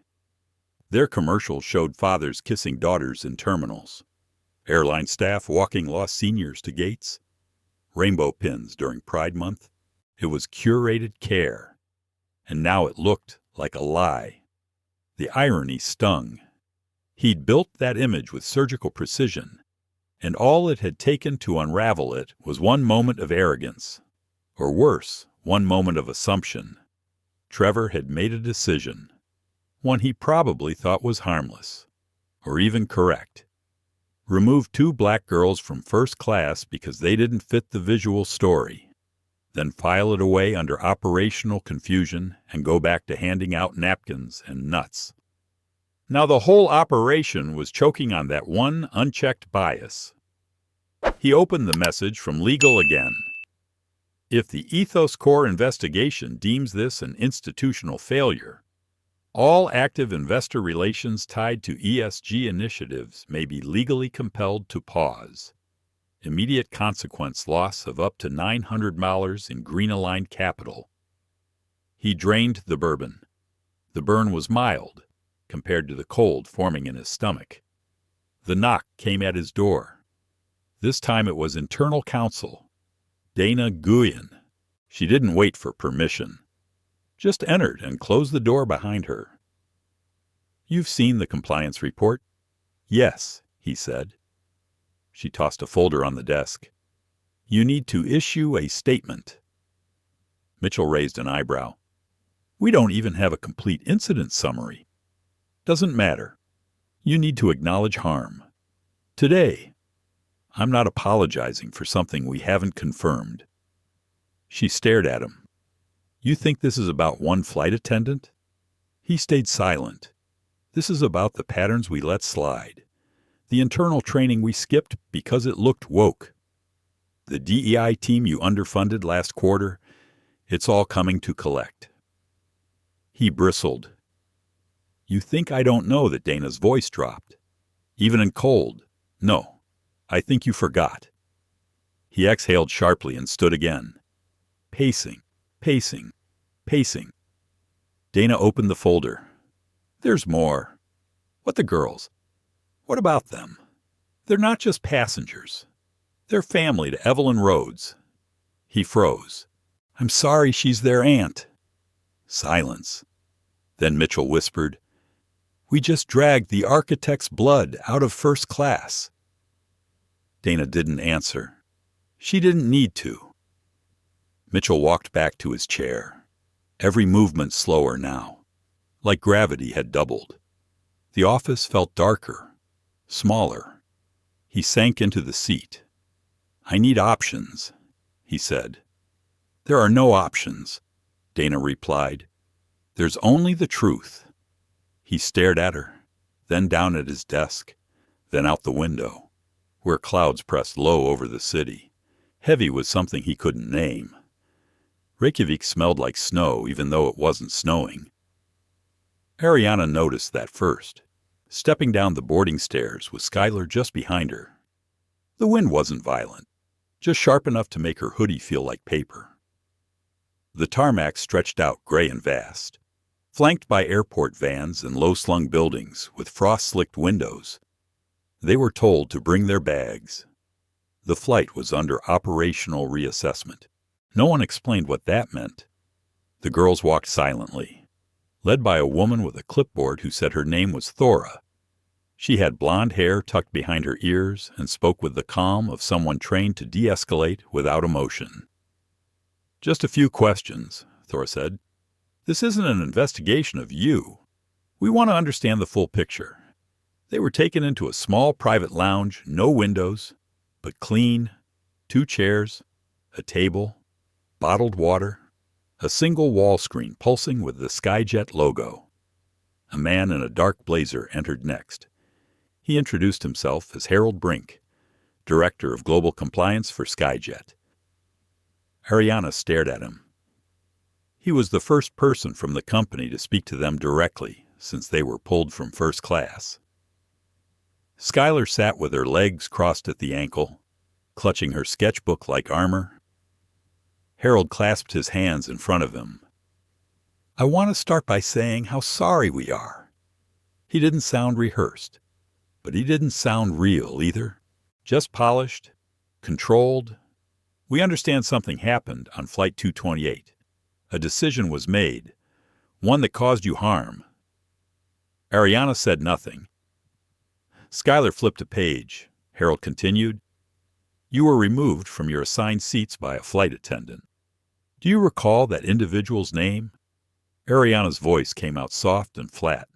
Their commercials showed fathers kissing daughters in terminals, airline staff walking lost seniors to gates, rainbow pins during Pride Month. It was curated care, and now it looked like a lie. The irony stung. He'd built that image with surgical precision, and all it had taken to unravel it was one moment of arrogance, or worse, one moment of assumption. Trevor had made a decision, one he probably thought was harmless, or even correct. Remove 2 black girls from first class because they didn't fit the visual story, then file it away under operational confusion and go back to handing out napkins and nuts. Now the whole operation was choking on that one unchecked bias. He opened the message from legal again. If the EthosCore investigation deems this an institutional failure, all active investor relations tied to ESG initiatives may be legally compelled to pause. Immediate consequence: loss of up to $900 in green-aligned capital. He drained the bourbon. The burn was mild compared to the cold forming in his stomach. The knock came at his door. This time it was internal counsel, Dana Guyen. She didn't wait for permission, just entered and closed the door behind her. "You've seen the compliance report?" "Yes," he said. She tossed a folder on the desk. "You need to issue a statement." Mitchell raised an eyebrow. "We don't even have a complete incident summary." "Doesn't matter. You need to acknowledge harm. Today. I'm not apologizing for something we haven't confirmed." She stared at him. "You think this is about one flight attendant?" He stayed silent. "This is about the patterns we let slide, the internal training we skipped because it looked woke. The DEI team you underfunded last quarter, it's all coming to collect." He bristled. "You think I don't know that?" Dana's voice dropped. "Even in cold. No, I think you forgot." He exhaled sharply and stood again. Pacing, pacing, pacing. Dana opened the folder. "There's more. What the girls? What about them? They're not just passengers. They're family to Evelyn Rhodes." He froze. "I'm sorry she's their aunt." Silence. Then Mitchell whispered, "We just dragged the architect's blood out of first class." Dana didn't answer. She didn't need to. Mitchell walked back to his chair, every movement slower now, like gravity had doubled. The office felt darker, smaller. He sank into the seat. "I need options," he said. "There are no options," Dana replied. "There's only the truth." He stared at her, then down at his desk, then out the window, where clouds pressed low over the city, heavy with something he couldn't name. Reykjavik smelled like snow even though it wasn't snowing. Ariana noticed that first, stepping down the boarding stairs with Skylar just behind her. The wind wasn't violent, just sharp enough to make her hoodie feel like paper. The tarmac stretched out gray and vast, flanked by airport vans and low-slung buildings with frost-slicked windows. They were told to bring their bags. The flight was under operational reassessment. No one explained what that meant. The girls walked silently, led by a woman with a clipboard who said her name was Thora. She had blonde hair tucked behind her ears and spoke with the calm of someone trained to de-escalate without emotion. "Just a few questions," Thora said. "This isn't an investigation of you. We want to understand the full picture." They were taken into a small private lounge, no windows, but clean, 2 chairs, a table, bottled water, a single wall screen pulsing with the Skyjet logo. A man in a dark blazer entered next. He introduced himself as Harold Brink, Director of Global Compliance for Skyjet. Ariana stared at him. He was the first person from the company to speak to them directly since they were pulled from first class. Skylar sat with her legs crossed at the ankle, clutching her sketchbook like armor. Harold clasped his hands in front of him. "I want to start by saying how sorry we are." He didn't sound rehearsed, but he didn't sound real either. Just polished, controlled. We understand something happened on Flight 228. A decision was made, one that caused you harm. Ariana said nothing. Skylar flipped a page. Harold continued. You were removed from your assigned seats by a flight attendant. Do you recall that individual's name? Ariana's voice came out soft and flat.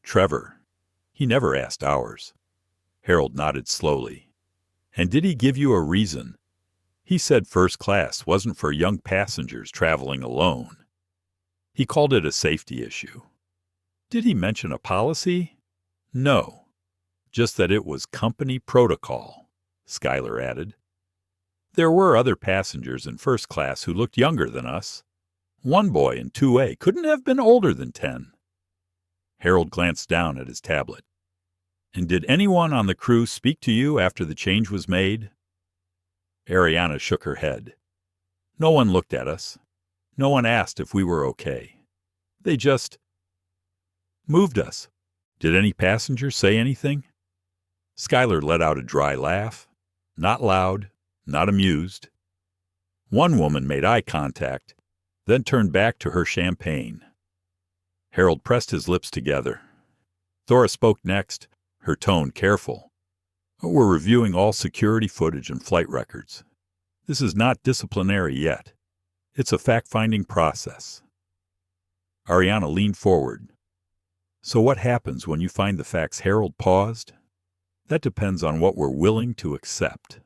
Trevor. He never asked ours. Harold nodded slowly. And did he give you a reason? He said first class wasn't for young passengers traveling alone. He called it a safety issue. Did he mention a policy? No. Just that it was company protocol, Skylar added. There were other passengers in first class who looked younger than us. One boy in 2A couldn't have been older than 10. Harold glanced down at his tablet. And did anyone on the crew speak to you after the change was made? Ariana shook her head. No one looked at us. No one asked if we were okay. They just moved us. Did any passenger say anything? Skylar let out a dry laugh. Not loud, not amused. One woman made eye contact, then turned back to her champagne. Harold pressed his lips together. Thora spoke next, her tone careful. We're reviewing all security footage and flight records. This is not disciplinary yet. It's a fact-finding process. Ariana leaned forward. So what happens when you find the facts? Harold paused. That depends on what we're willing to accept.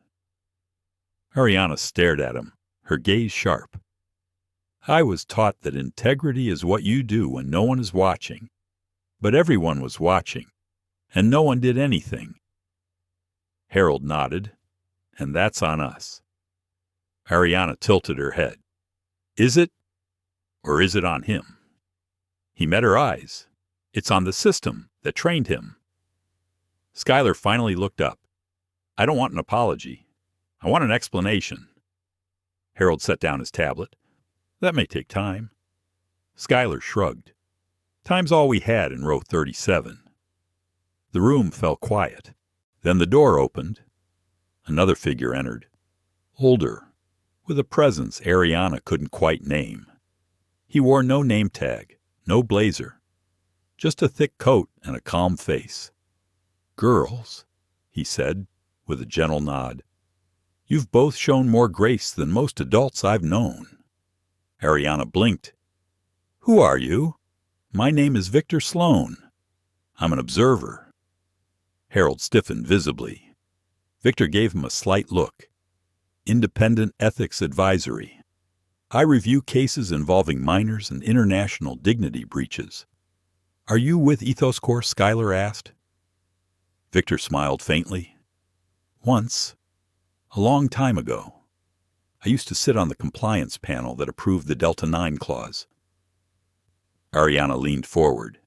Ariana stared at him, her gaze sharp. I was taught that integrity is what you do when no one is watching. But everyone was watching, and no one did anything. Harold nodded, and that's on us. Ariana tilted her head. Is it? Or is it on him? He met her eyes. It's on the system that trained him. Skylar finally looked up. I don't want an apology. I want an explanation. Harold set down his tablet. That may take time. Skylar shrugged. Time's all we had in row 37. The room fell quiet. Then the door opened. Another figure entered. Older, with a presence Ariana couldn't quite name. He wore no name tag, no blazer. Just a thick coat and a calm face. Girls, he said, with a gentle nod. You've both shown more grace than most adults I've known. Ariana blinked. Who are you? My name is Victor Sloan. I'm an observer. Harold stiffened visibly. Victor gave him a slight look. Independent Ethics Advisory. I review cases involving minors and international dignity breaches. Are you with EthosCore? Skylar asked. Victor smiled faintly. Once, a long time ago, I used to sit on the compliance panel that approved the Delta 9 clause. Ariana leaned forward.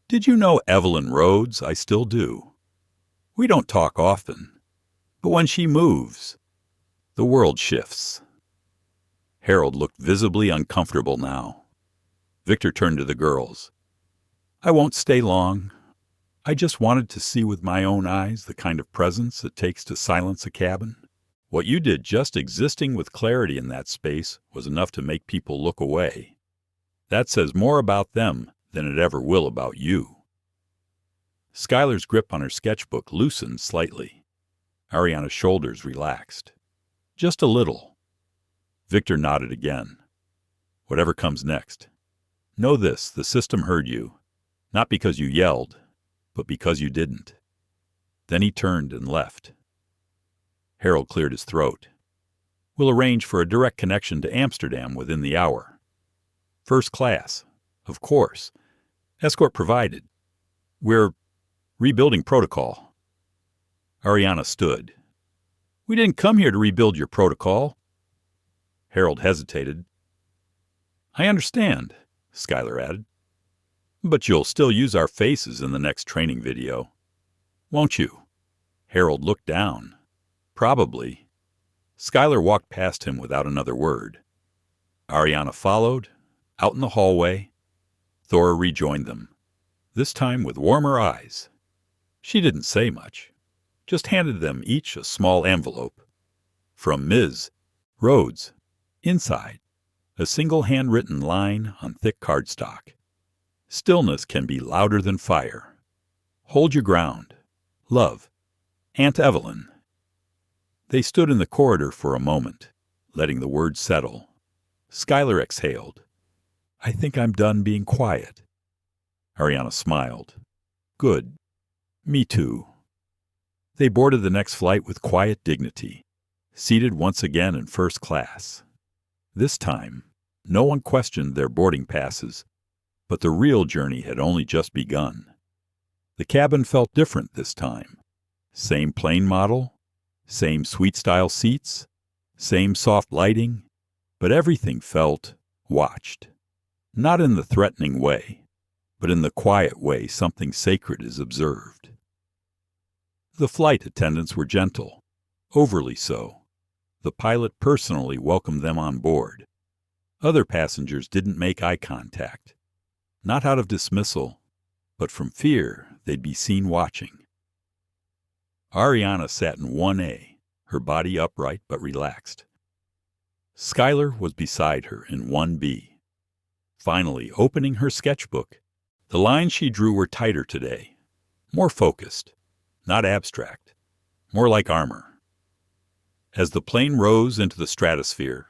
Did you know Evelyn Rhodes? I still do. We don't talk often, but when she moves, the world shifts. Harold looked visibly uncomfortable now. Victor turned to the girls. I won't stay long. I just wanted to see with my own eyes the kind of presence it takes to silence a cabin. What you did just existing with clarity in that space was enough to make people look away. That says more about them than it ever will about you. Skylar's grip on her sketchbook loosened slightly. Ariana's shoulders relaxed. Just a little. Victor nodded again. Whatever comes next. Know this, the system heard you. Not because you yelled, but because you didn't. Then he turned and left. Harold cleared his throat. We'll arrange for a direct connection to Amsterdam within the hour. First class, of course. Escort provided. We're rebuilding protocol. Ariana stood. We didn't come here to rebuild your protocol. Harold hesitated. I understand, Skylar added. But you'll still use our faces in the next training video, won't you? Harold looked down. Probably. Skylar walked past him without another word. Ariana followed, out in the hallway. Thora rejoined them. this time with warmer eyes. She didn't say much, just handed them each a small envelope. From Ms. Rhodes. Inside, a single handwritten line on thick cardstock. Stillness can be louder than fire. Hold your ground. Love. Aunt Evelyn. They stood in the corridor for a moment, letting the words settle. Skylar exhaled. I think I'm done being quiet. Ariana smiled. Good. Me too. They boarded the next flight with quiet dignity, seated once again in first class. This time, no one questioned their boarding passes, but the real journey had only just begun. The cabin felt different this time. Same plane model, same suite-style seats, same soft lighting, but everything felt watched. Not in the threatening way, but in the quiet way something sacred is observed. The flight attendants were gentle, overly so. The pilot personally welcomed them on board. Other passengers didn't make eye contact, not out of dismissal, but from fear they'd be seen watching. Ariana sat in 1A, her body upright but relaxed. Skylar was beside her in 1B. Finally, opening her sketchbook, the lines she drew were tighter today, more focused, not abstract, more like armor. As the plane rose into the stratosphere,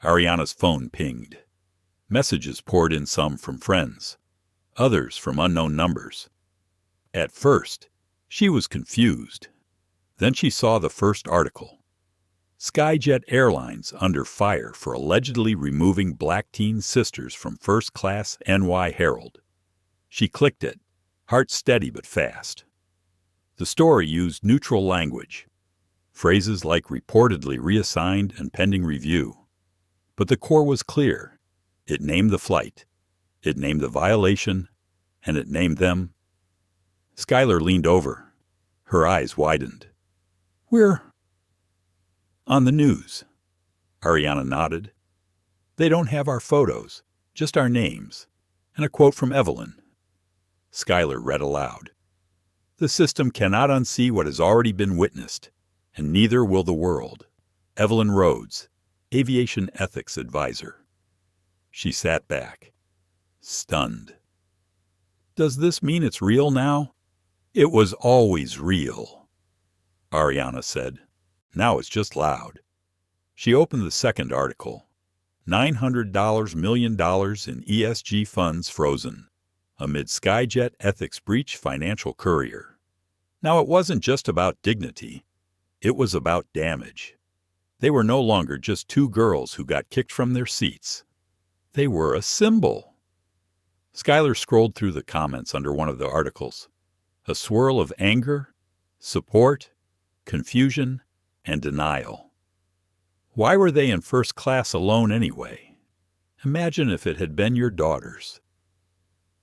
Ariana's phone pinged. Messages poured in, some from friends, others from unknown numbers. At first, she was confused. Then she saw the first article. Skyjet Airlines under fire for allegedly removing black teen sisters from first class NY Herald. She clicked it, heart steady but fast. The story used neutral language, phrases like reportedly reassigned and pending review. But the core was clear. It named the flight, it named the violation, and it named them. Skylar leaned over. Her eyes widened. We're on the news. Ariana nodded. They don't have our photos, just our names, and a quote from Evelyn. Skylar read aloud. The system cannot unsee what has already been witnessed, and neither will the world. Evelyn Rhodes, Aviation Ethics Advisor. She sat back, stunned. Does this mean it's real now? It was always real, Ariana said. Now it's just loud. She opened the second article. $900 million in ESG funds frozen amid Skyjet ethics breach financial courier. Now it wasn't just about dignity. It was about damage. They were no longer just two girls who got kicked from their seats. They were a symbol. Skylar scrolled through the comments under one of the articles. A swirl of anger, support, confusion, and denial. Why were they in first class alone anyway? Imagine if it had been your daughters.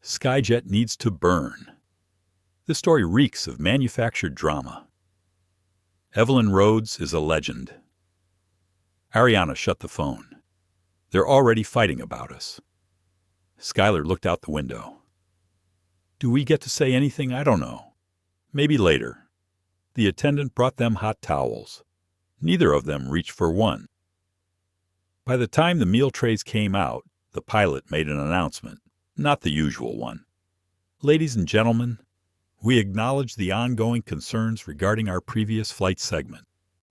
Skyjet needs to burn. This story reeks of manufactured drama. Evelyn Rhodes is a legend. Ariana shut the phone. They're already fighting about us. Skylar looked out the window. Do we get to say anything? I don't know. Maybe later. The attendant brought them hot towels. Neither of them reached for one. By the time the meal trays came out, the pilot made an announcement, not the usual one. Ladies and gentlemen, we acknowledge the ongoing concerns regarding our previous flight segment.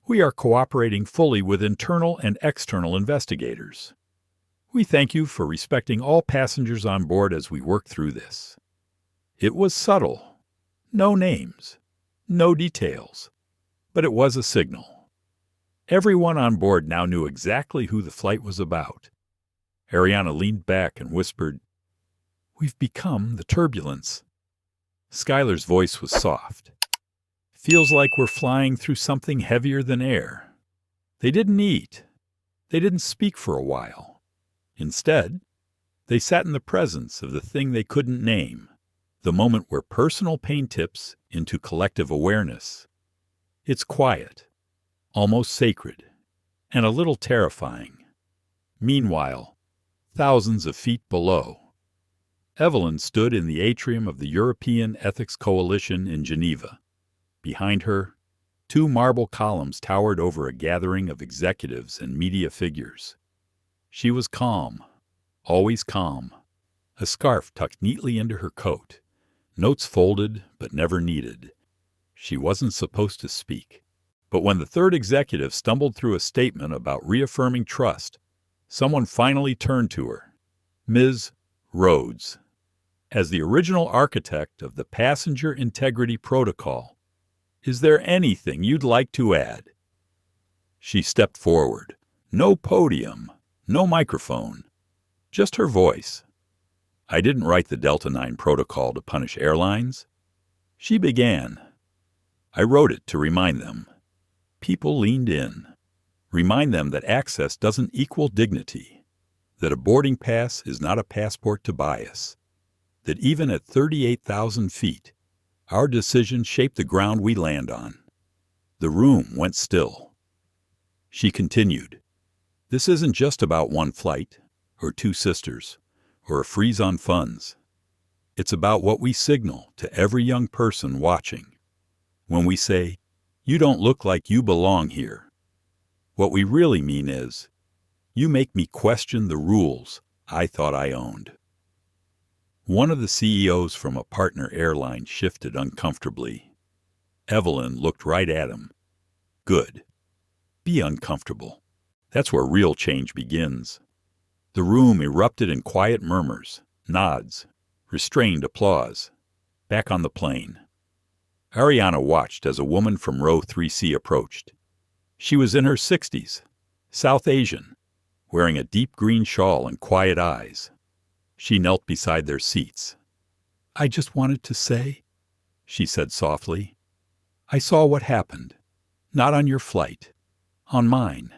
We are cooperating fully with internal and external investigators. We thank you for respecting all passengers on board as we work through this. It was subtle. No names. No details. But it was a signal. Everyone on board now knew exactly who the flight was about. Ariana leaned back and whispered, We've become the turbulence. Skylar's voice was soft. Feels like we're flying through something heavier than air. They didn't eat. They didn't speak for a while. Instead, they sat in the presence of the thing they couldn't name, the moment where personal pain tips into collective awareness. It's quiet, almost sacred, and a little terrifying. Meanwhile, thousands of feet below, Evelyn stood in the atrium of the European Ethics Coalition in Geneva. Behind her, two marble columns towered over a gathering of executives and media figures. She was calm, always calm, a scarf tucked neatly into her coat, notes folded but never needed. She wasn't supposed to speak. But when the third executive stumbled through a statement about reaffirming trust, someone finally turned to her. Ms. Rhodes. As the original architect of the Passenger Integrity Protocol, is there anything you'd like to add? She stepped forward. No podium, no microphone, just her voice. I didn't write the Delta 9 protocol to punish airlines. She began. I wrote it to remind them. People leaned in. Remind them that access doesn't equal dignity, that a boarding pass is not a passport to bias, that even at 38,000 feet, our decisions shape the ground we land on. The room went still. She continued, this isn't just about one flight, or two sisters, or a freeze on funds. It's about what we signal to every young person watching. When we say, you don't look like you belong here, what we really mean is, you make me question the rules I thought I owned. One of the CEOs from a partner airline shifted uncomfortably. Evelyn looked right at him. Good. Be uncomfortable. That's where real change begins. The room erupted in quiet murmurs, nods, restrained applause. Back on the plane. Ariana watched as a woman from row 3C approached. She was in her 60s, South Asian, wearing a deep green shawl and quiet eyes. She knelt beside their seats. I just wanted to say, she said softly, I saw what happened, not on your flight, on mine.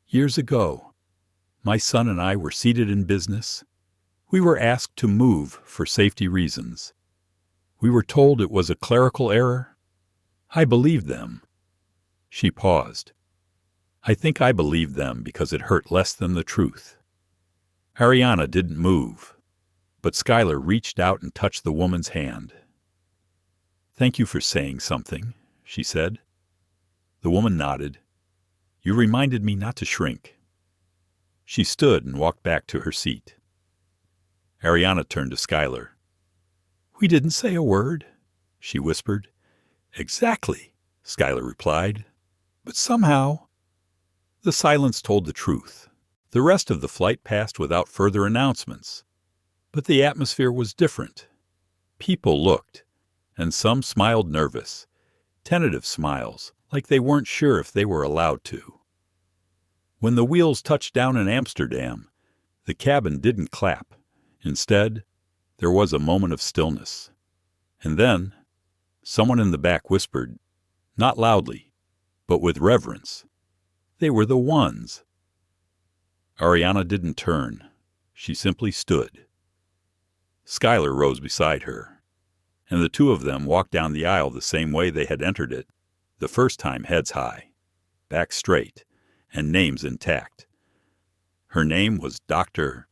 Years ago, my son and I were seated in business. We were asked to move for safety reasons. We were told it was a clerical error. I believed them. She paused. I think I believed them because it hurt less than the truth. Ariana didn't move, but Skylar reached out and touched the woman's hand. Thank you for saying something, she said. The woman nodded. You reminded me not to shrink. She stood and walked back to her seat. Ariana turned to Skylar. We didn't say a word, she whispered. Exactly, Skylar replied. But somehow... The silence told the truth. The rest of the flight passed without further announcements. But the atmosphere was different. People looked, and some smiled nervous, tentative smiles, like they weren't sure if they were allowed to. When the wheels touched down in Amsterdam, the cabin didn't clap. Instead, there was a moment of stillness. And then, someone in the back whispered, not loudly, but with reverence, they were the ones. Ariana didn't turn. She simply stood. Skylar rose beside her, and the two of them walked down the aisle the same way they had entered it, the first time heads high, back straight, and names intact. Her name was Dr.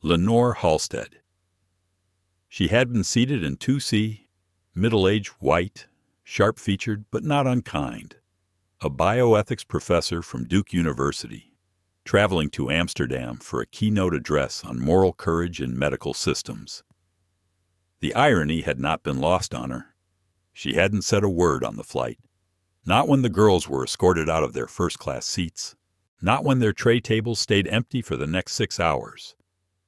Lenore Halstead. She had been seated in 2C, middle-aged, white, sharp-featured but not unkind, a bioethics professor from Duke University, traveling to Amsterdam for a keynote address on moral courage in medical systems. The irony had not been lost on her. She hadn't said a word on the flight, not when the girls were escorted out of their first-class seats, not when their tray tables stayed empty for the next 6 hours,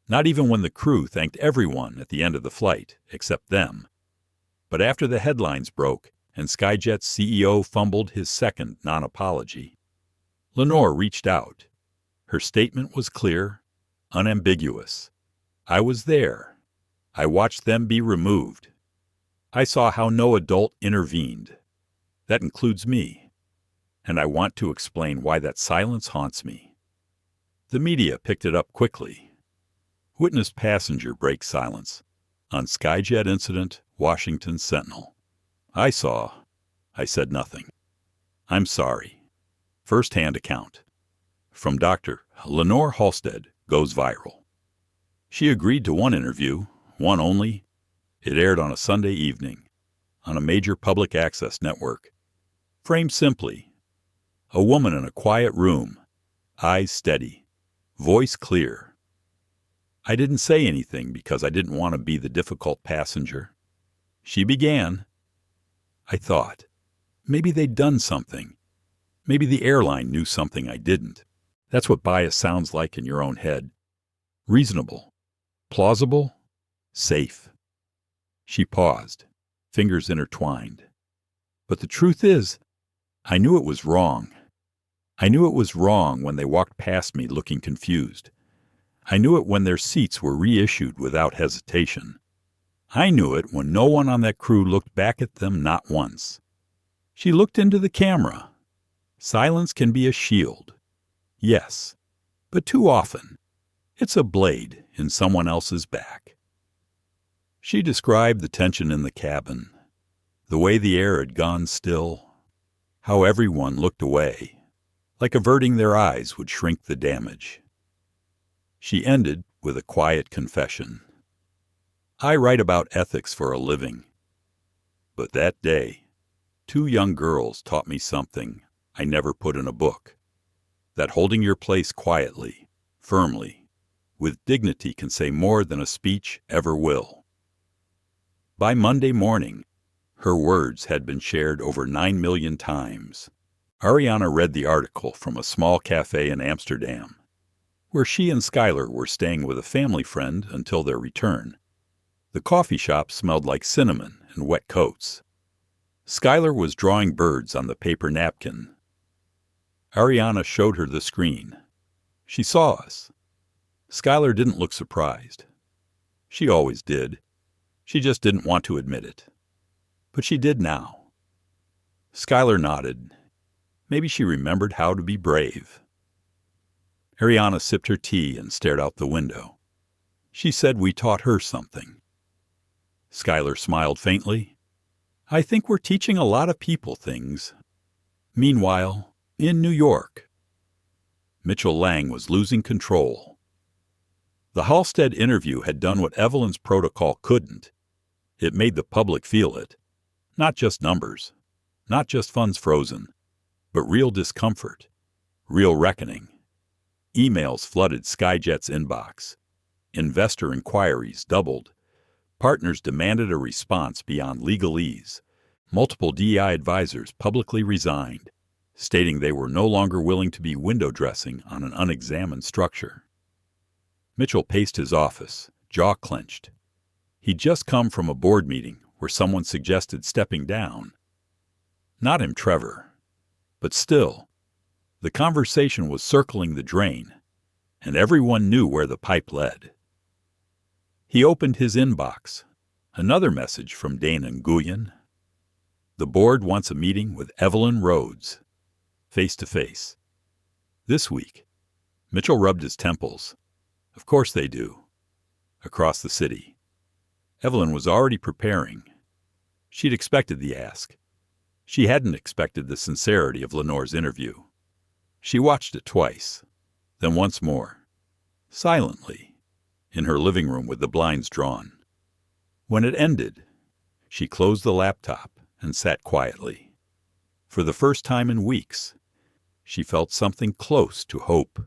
not even when the crew thanked everyone at the end of the flight, except them. But after the headlines broke and Skyjet's CEO fumbled his second non-apology, Lenore reached out. Her statement was clear, unambiguous. I was there. I watched them be removed. I saw how no adult intervened. That includes me. And I want to explain why that silence haunts me. The media picked it up quickly. Witnessed passenger break silence. On Skyjet incident, Washington Sentinel. I said nothing. I'm sorry. First-hand account. From Dr. Lenore Halstead goes viral. She agreed to one interview, one only. It aired on a Sunday evening, on a major public access network. Framed simply, a woman in a quiet room, eyes steady, voice clear. I didn't say anything because I didn't want to be the difficult passenger. She began. I thought, maybe they'd done something. Maybe the airline knew something I didn't. That's what bias sounds like in your own head. Reasonable, plausible, safe. She paused, fingers intertwined. But the truth is, I knew it was wrong. I knew it was wrong when they walked past me looking confused. I knew it when their seats were reissued without hesitation. I knew it when no one on that crew looked back at them not once. She looked into the camera. Silence can be a shield. Yes, but too often, it's a blade in someone else's back. She described the tension in the cabin, the way the air had gone still, how everyone looked away, like averting their eyes would shrink the damage. She ended with a quiet confession. I write about ethics for a living. But that day, 2 young girls taught me something I never put in a book. That holding your place quietly, firmly, with dignity can say more than a speech ever will. By Monday morning, her words had been shared over 9 million times. Ariana read the article from a small cafe in Amsterdam, where she and Skylar were staying with a family friend until their return. The coffee shop smelled like cinnamon and wet coats. Skylar was drawing birds on the paper napkin. Ariana showed her the screen. She saw us. Skylar didn't look surprised. She always did. She just didn't want to admit it. But she did now. Skylar nodded. Maybe she remembered how to be brave. Ariana sipped her tea and stared out the window. She said we taught her something. Skylar smiled faintly. I think we're teaching a lot of people things. Meanwhile, in New York, Mitchell Lang was losing control. The Halstead interview had done what Evelyn's protocol couldn't. It made the public feel it. Not just numbers, not just funds frozen, but real discomfort, real reckoning. Emails flooded Skyjet's inbox. Investor inquiries doubled. Partners demanded a response beyond legalese. Multiple DEI advisors publicly resigned, stating they were no longer willing to be window dressing on an unexamined structure. Mitchell paced his office, jaw clenched. He'd just come from a board meeting where someone suggested stepping down. Not him, Trevor. But still, the conversation was circling the drain, and everyone knew where the pipe led. He opened his inbox. Another message from Dana Nguyen. The board wants a meeting with Evelyn Rhodes, face to face. This week. Mitchell rubbed his temples. Of course they do. Across the city. Evelyn was already preparing. She'd expected the ask. She hadn't expected the sincerity of Lenore's interview. She watched it twice, then once more, silently, in her living room with the blinds drawn. When it ended, she closed the laptop and sat quietly. For the first time in weeks, she felt something close to hope.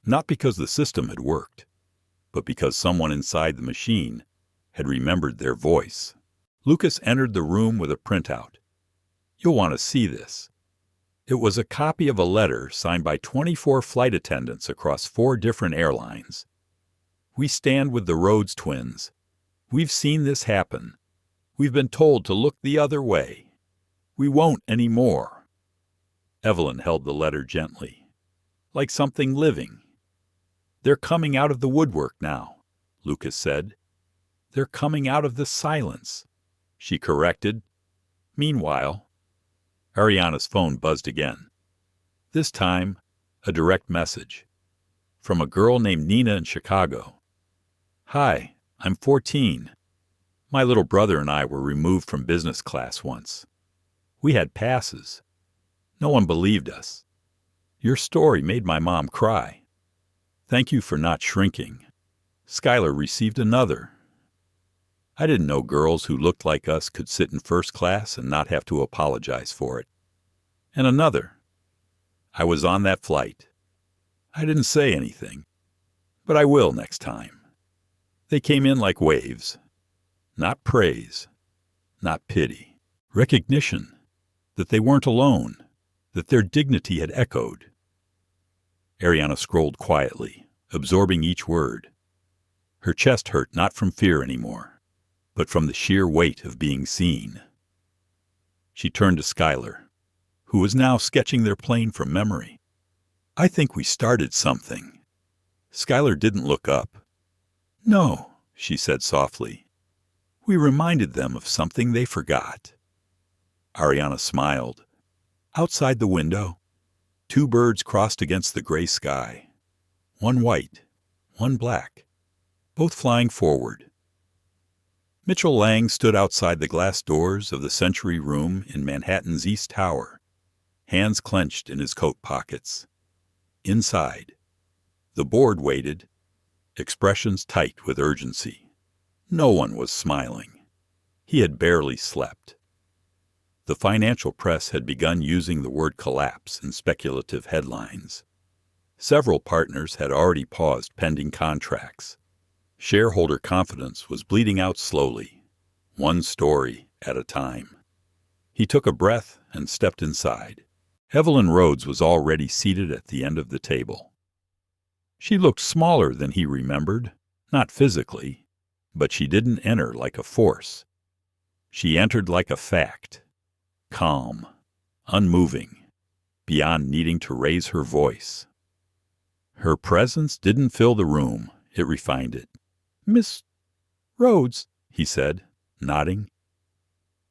Not because the system had worked, but because someone inside the machine had remembered their voice. Lucas entered the room with a printout. You'll want to see this. It was a copy of a letter signed by 24 flight attendants across 4 different airlines. We stand with the Rhodes twins. We've seen this happen. We've been told to look the other way. We won't anymore. Evelyn held the letter gently, like something living. They're coming out of the woodwork now, Lucas said. They're coming out of the silence, she corrected. Meanwhile, Ariana's phone buzzed again. This time, a direct message. From a girl named Nina in Chicago. Hi, I'm 14. My little brother and I were removed from business class once. We had passes. No one believed us. Your story made my mom cry. Thank you for not shrinking. Skylar received another. I didn't know girls who looked like us could sit in first class and not have to apologize for it. And another. I was on that flight. I didn't say anything, but I will next time. They came in like waves. Not praise, not pity. Recognition that they weren't alone, that their dignity had echoed. Ariana scrolled quietly, absorbing each word. Her chest hurt not from fear anymore, but from the sheer weight of being seen. She turned to Skylar, who was now sketching their plane from memory. I think we started something. Skylar didn't look up. No, she said softly. We reminded them of something they forgot. Ariana smiled. Outside the window, two birds crossed against the gray sky. One white, one black, both flying forward. Mitchell Lang stood outside the glass doors of the Century Room in Manhattan's East Tower, hands clenched in his coat pockets. Inside, the board waited, expressions tight with urgency. No one was smiling. He had barely slept. The financial press had begun using the word collapse in speculative headlines. Several partners had already paused pending contracts. Shareholder confidence was bleeding out slowly, one story at a time. He took a breath and stepped inside. Evelyn Rhodes was already seated at the end of the table. She looked smaller than he remembered, not physically, but she didn't enter like a force. She entered like a fact, calm, unmoving, beyond needing to raise her voice. Her presence didn't fill the room, it refined it. Miss Rhodes, he said, nodding.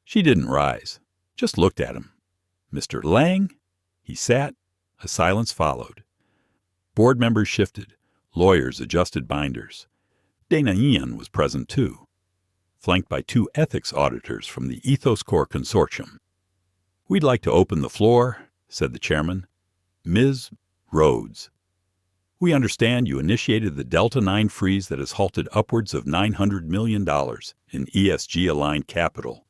She didn't rise, just looked at him. Mr. Lang? He sat. A silence followed. Board members shifted. Lawyers adjusted binders. Dana Ian was present too, flanked by two ethics auditors from the EthosCore consortium. We'd like to open the floor, said the chairman. Ms. Rhodes. We understand you initiated the Delta 9 freeze that has halted upwards of $900 million in ESG-aligned capital.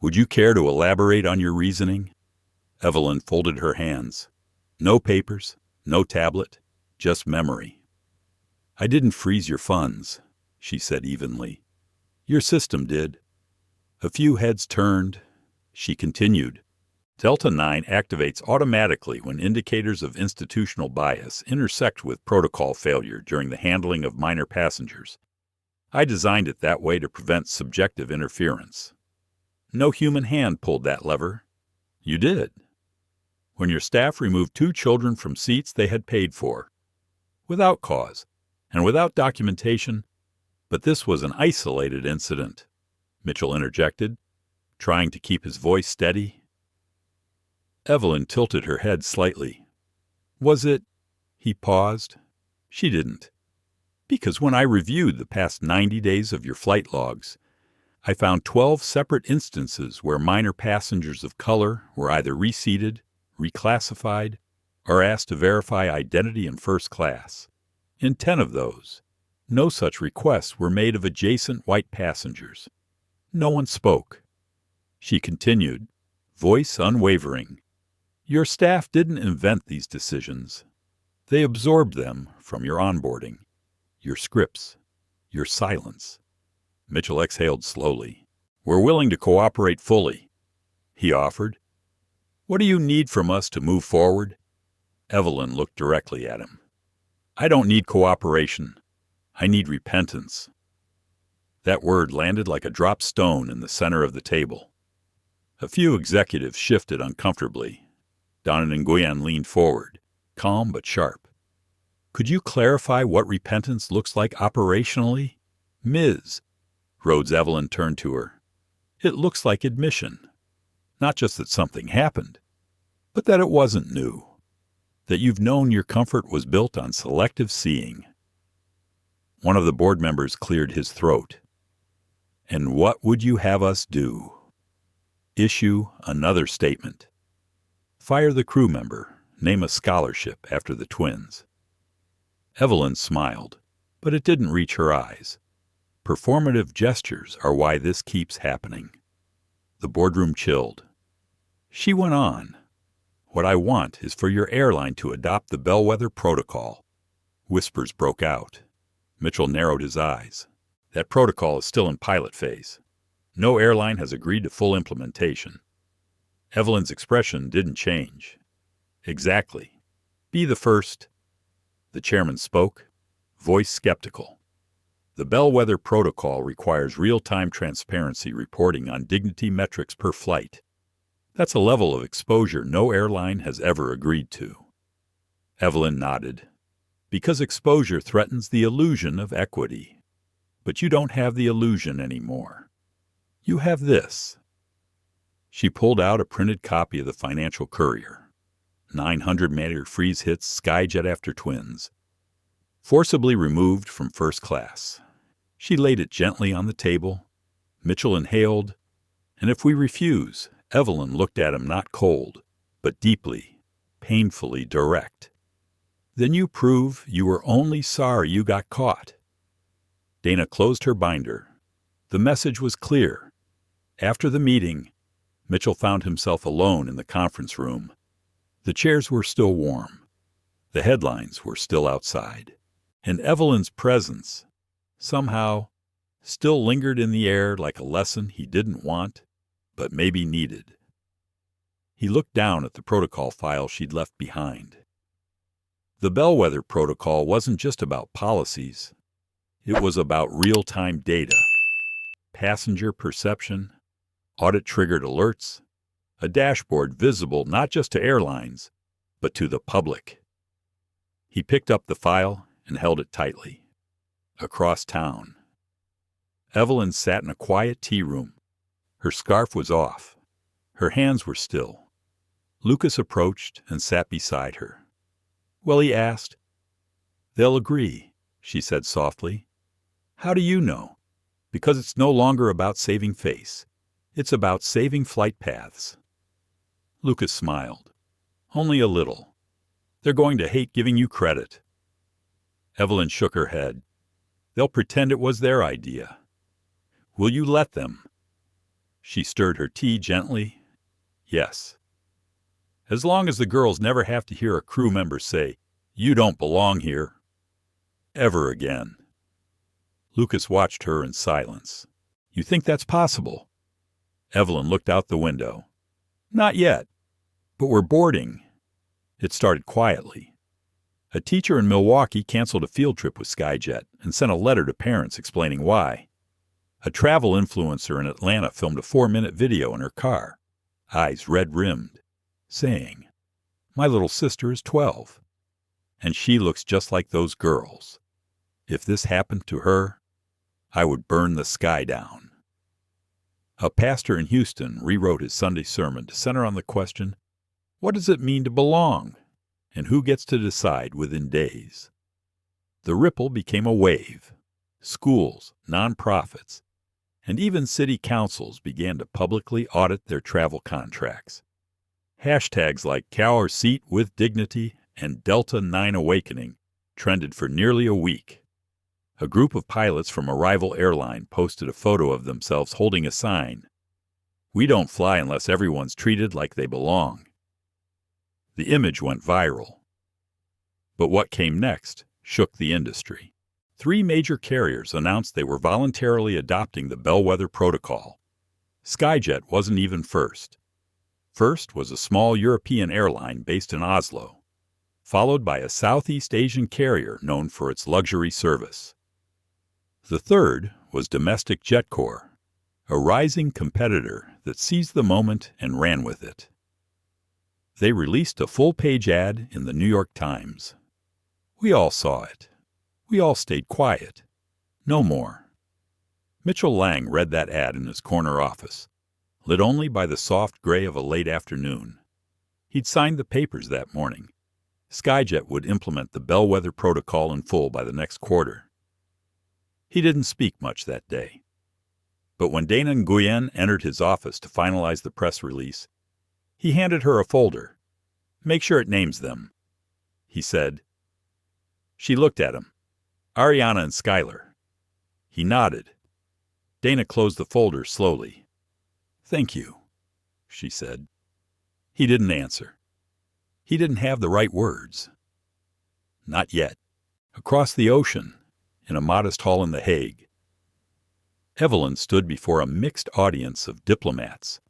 Would you care to elaborate on your reasoning? Evelyn folded her hands. No papers, no tablet, just memory. I didn't freeze your funds, she said evenly. Your system did. A few heads turned. She continued. Delta 9 activates automatically when indicators of institutional bias intersect with protocol failure during the handling of minor passengers. I designed it that way to prevent subjective interference. No human hand pulled that lever. You did. When your staff removed 2 children from seats they had paid for, without cause and without documentation, but this was an isolated incident, Mitchell interjected, trying to keep his voice steady. Evelyn tilted her head slightly. Was it? He paused. She didn't. Because when I reviewed the past 90 days of your flight logs, I found 12 separate instances where minor passengers of color were either reseated, reclassified, or asked to verify identity in first class. In 10 of those, no such requests were made of adjacent white passengers. No one spoke. She continued, voice unwavering. Your staff didn't invent these decisions. They absorbed them from your onboarding, your scripts, your silence. Mitchell exhaled slowly. We're willing to cooperate fully, he offered. What do you need from us to move forward? Evelyn looked directly at him. I don't need cooperation. I need repentance. That word landed like a dropped stone in the center of the table. A few executives shifted uncomfortably. Donan Nguyen leaned forward, calm but sharp. Could you clarify what repentance looks like operationally? Ms. Rhodes Evelyn turned to her. It looks like admission. Not just that something happened, but that it wasn't new. That you've known your comfort was built on selective seeing. One of the board members cleared his throat. And what would you have us do? Issue another statement. Fire the crew member, name a scholarship after the twins. Evelyn smiled, but it didn't reach her eyes. Performative gestures are why this keeps happening. The boardroom chilled. She went on. What I want is for your airline to adopt the bellwether protocol. Whispers broke out. Mitchell narrowed his eyes. That protocol is still in pilot phase. No airline has agreed to full implementation. Evelyn's expression didn't change. Exactly. Be the first. The chairman spoke, voice skeptical. The bellwether protocol requires real-time transparency reporting on dignity metrics per flight. That's a level of exposure no airline has ever agreed to. Evelyn nodded. Because exposure threatens the illusion of equity. But you don't have the illusion anymore. You have this. She pulled out a printed copy of the Financial Courier. 900M Freez hits Skyjet after twins. Forcibly removed from first class. She laid it gently on the table. Mitchell inhaled. And if we refuse, Evelyn looked at him not cold, but deeply, painfully direct. Then you prove you were only sorry you got caught. Dana closed her binder. The message was clear. After the meeting, Mitchell found himself alone in the conference room. The chairs were still warm. The headlines were still outside. And Evelyn's presence, somehow, still lingered in the air like a lesson he didn't want, but maybe needed. He looked down at the protocol file she'd left behind. The bellwether protocol wasn't just about policies. It was about real-time data, passenger perception, audit-triggered alerts, a dashboard visible not just to airlines, but to the public. He picked up the file and held it tightly. Across town. Evelyn sat in a quiet tea room. Her scarf was off. Her hands were still. Lucas approached and sat beside her. Well, he asked. They'll agree, she said softly. How do you know? Because it's no longer about saving face. It's about saving flight paths. Lucas smiled. Only a little. They're going to hate giving you credit. Evelyn shook her head. They'll pretend it was their idea. Will you let them? She stirred her tea gently. Yes. As long as the girls never have to hear a crew member say, "You don't belong here," ever again. Lucas watched her in silence. You think that's possible? Evelyn looked out the window. Not yet, but we're boarding. It started quietly. A teacher in Milwaukee canceled a field trip with Skyjet and sent a letter to parents explaining why. A travel influencer in Atlanta filmed a 4-minute video in her car, eyes red-rimmed, saying, "My little sister is 12, and she looks just like those girls. If this happened to her, I would burn the sky down." A pastor in Houston rewrote his Sunday sermon to center on the question, what does it mean to belong, and who gets to decide within days? The ripple became a wave. Schools, nonprofits, and even city councils began to publicly audit their travel contracts. Hashtags like "Our Seat with Dignity" and "Delta 9 Awakening" trended for nearly a week. A group of pilots from a rival airline posted a photo of themselves holding a sign, "We don't fly unless everyone's treated like they belong." The image went viral. But what came next shook the industry. 3 major carriers announced they were voluntarily adopting the bellwether protocol. Skyjet wasn't even first. First was a small European airline based in Oslo, followed by a Southeast Asian carrier known for its luxury service. The third was domestic EthosCore, a rising competitor that seized the moment and ran with it. They released a full-page ad in the New York Times. We all saw it. We all stayed quiet. No more. Mitchell Lang read that ad in his corner office, lit only by the soft gray of a late afternoon. He'd signed the papers that morning. Skyjet would implement the bellwether protocol in full by the next quarter. He didn't speak much that day. But when Dana Nguyen entered his office to finalize the press release, he handed her a folder. Make sure it names them, he said. She looked at him. Ariana and Skylar. He nodded. Dana closed the folder slowly. "Thank you," she said. He didn't answer. He didn't have the right words. Not yet. Across the ocean, in a modest hall in The Hague, Evelyn stood before a mixed audience of diplomats,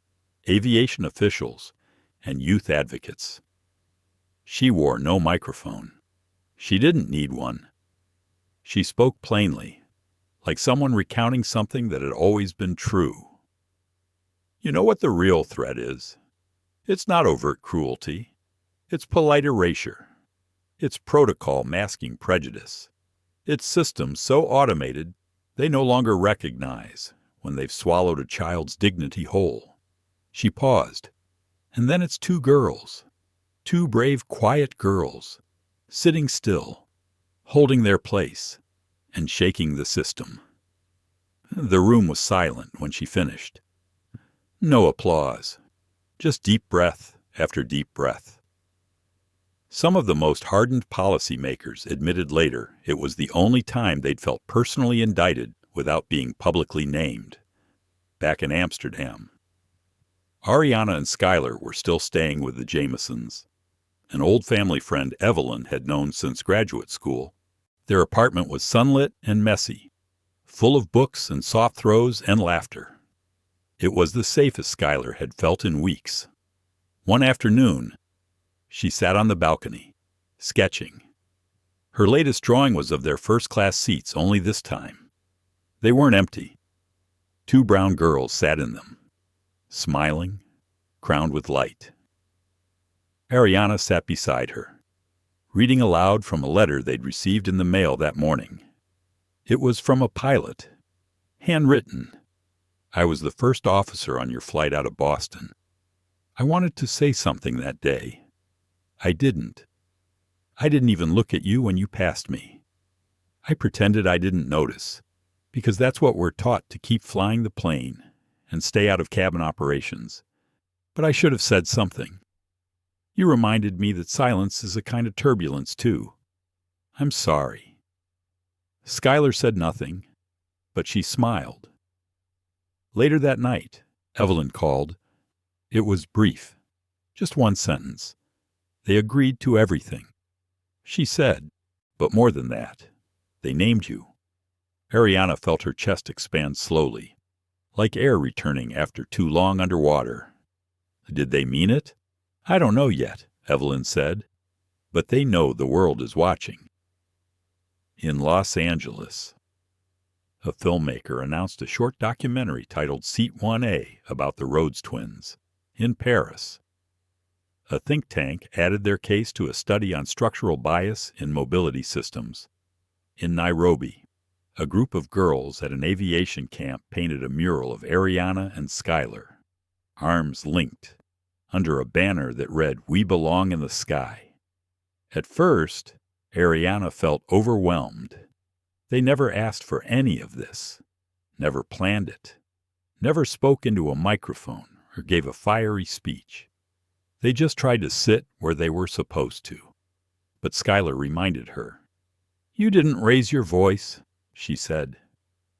aviation officials, and youth advocates. She wore no microphone. She didn't need one. She spoke plainly, like someone recounting something that had always been true. You know what the real threat is? It's not overt cruelty. It's polite erasure. It's protocol masking prejudice. It's systems so automated they no longer recognize when they've swallowed a child's dignity whole. She paused. And then it's two girls, two brave, quiet girls, sitting still, holding their place, and shaking the system. The room was silent when she finished. No applause, just deep breath after deep breath. Some of the most hardened policymakers admitted later it was the only time they'd felt personally indicted without being publicly named. Back in Amsterdam, Ariana and Skylar were still staying with the Jamesons. An old family friend Evelyn had known since graduate school. Their apartment was sunlit and messy, full of books and soft throws and laughter. It was the safest Skylar had felt in weeks. One afternoon, she sat on the balcony, sketching. Her latest drawing was of their first-class seats, only this time. They weren't empty. Two brown girls sat in them, smiling, crowned with light. Ariana sat beside her, reading aloud from a letter they'd received in the mail that morning. It was from a pilot, handwritten. "I was the first officer on your flight out of Boston. I wanted to say something that day. I didn't. I didn't even look at you when you passed me. I pretended I didn't notice, because that's what we're taught to keep flying the plane and stay out of cabin operations. But I should have said something. You reminded me that silence is a kind of turbulence, too. I'm sorry." Skylar said nothing, but she smiled. Later that night, Evelyn called. It was brief, just one sentence. They agreed to everything. She said, but more than that, they named you. Ariana felt her chest expand slowly, like air returning after too long underwater. Did they mean it? I don't know yet, Evelyn said, but they know the world is watching. In Los Angeles, a filmmaker announced a short documentary titled Seat 1A about the Rhodes twins. In Paris, a think tank added their case to a study on structural bias in mobility systems. In Nairobi, a group of girls at an aviation camp painted a mural of Ariana and Skylar, arms linked, under a banner that read, "We belong in the sky." At first, Ariana felt overwhelmed. They never asked for any of this, never planned it, never spoke into a microphone or gave a fiery speech. They just tried to sit where they were supposed to. But Skylar reminded her. "You didn't raise your voice," she said.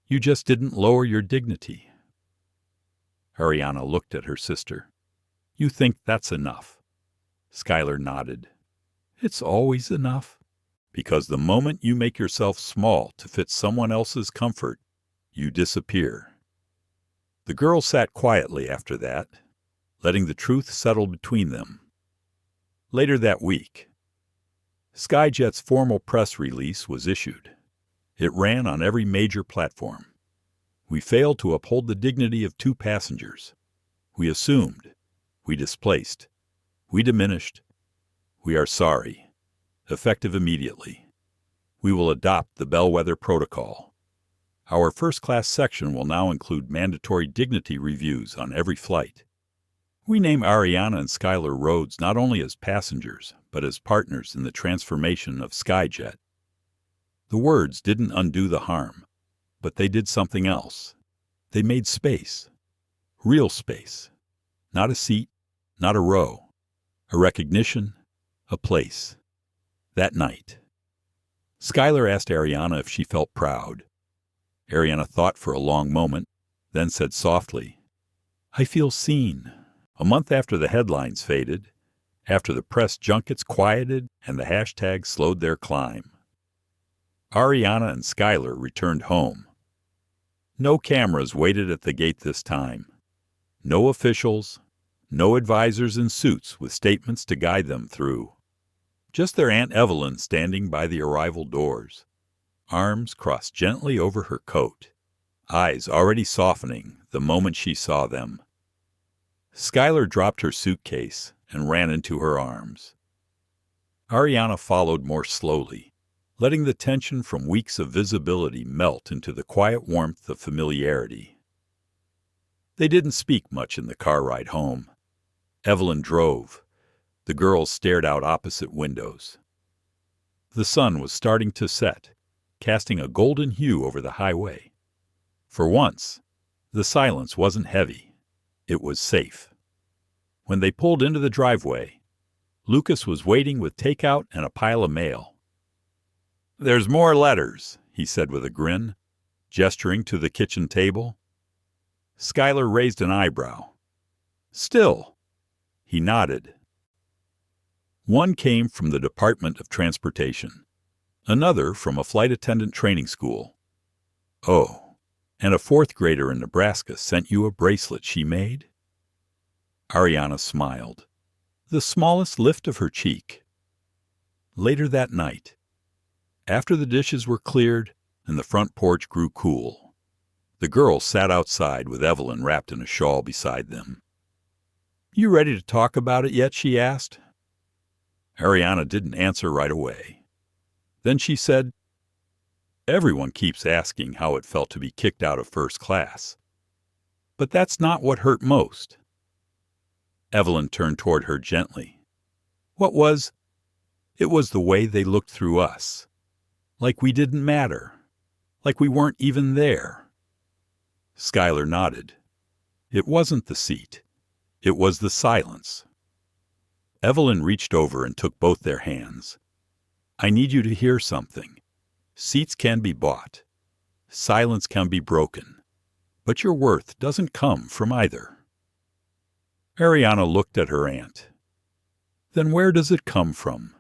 "You just didn't lower your dignity." Ariana looked at her sister. "You think that's enough?" Skylar nodded. "It's always enough. Because the moment you make yourself small to fit someone else's comfort, you disappear." The girls sat quietly after that, letting the truth settle between them. Later that week, Skyjet's formal press release was issued. It ran on every major platform. "We failed to uphold the dignity of two passengers. We assumed. We displaced. We diminished. We are sorry. Effective immediately. We will adopt the Bellwether Protocol. Our first-class section will now include mandatory dignity reviews on every flight. We name Ariana and Skylar Rhodes not only as passengers, but as partners in the transformation of Skyjet." The words didn't undo the harm, but they did something else. They made space. Real space. Not a seat, not a row. A recognition, a place. That night, Skylar asked Ariana if she felt proud. Ariana thought for a long moment, then said softly, "I feel seen." A month after the headlines faded, after the press junkets quieted and the hashtags slowed their climb, Ariana and Skylar returned home. No cameras waited at the gate this time. No officials, no advisors in suits with statements to guide them through. Just their Aunt Evelyn standing by the arrival doors, arms crossed gently over her coat, eyes already softening the moment she saw them. Skylar dropped her suitcase and ran into her arms. Ariana followed more slowly, letting the tension from weeks of visibility melt into the quiet warmth of familiarity. They didn't speak much in the car ride home. Evelyn drove. The girls stared out opposite windows. The sun was starting to set, casting a golden hue over the highway. For once, the silence wasn't heavy. It was safe. When they pulled into the driveway, Lucas was waiting with takeout and a pile of mail. "There's more letters," he said with a grin, gesturing to the kitchen table. Skylar raised an eyebrow. "Still." He nodded. One came from the Department of Transportation, another from a flight attendant training school. "Oh, and a fourth grader in Nebraska sent you a bracelet she made?" Ariana smiled, the smallest lift of her cheek. Later that night, after the dishes were cleared and the front porch grew cool, the girls sat outside with Evelyn wrapped in a shawl beside them. "You ready to talk about it yet?" she asked. Ariana didn't answer right away. Then she said, "Everyone keeps asking how it felt to be kicked out of first class. But that's not what hurt most." Evelyn turned toward her gently. "What was? It was the way they looked through us. Like we didn't matter. Like we weren't even there." Skylar nodded. It wasn't the seat. It was the silence. Evelyn reached over and took both their hands. "I need you to hear something. Seats can be bought. Silence can be broken. But your worth doesn't come from either." Ariana looked at her aunt. "Then where does it come from?"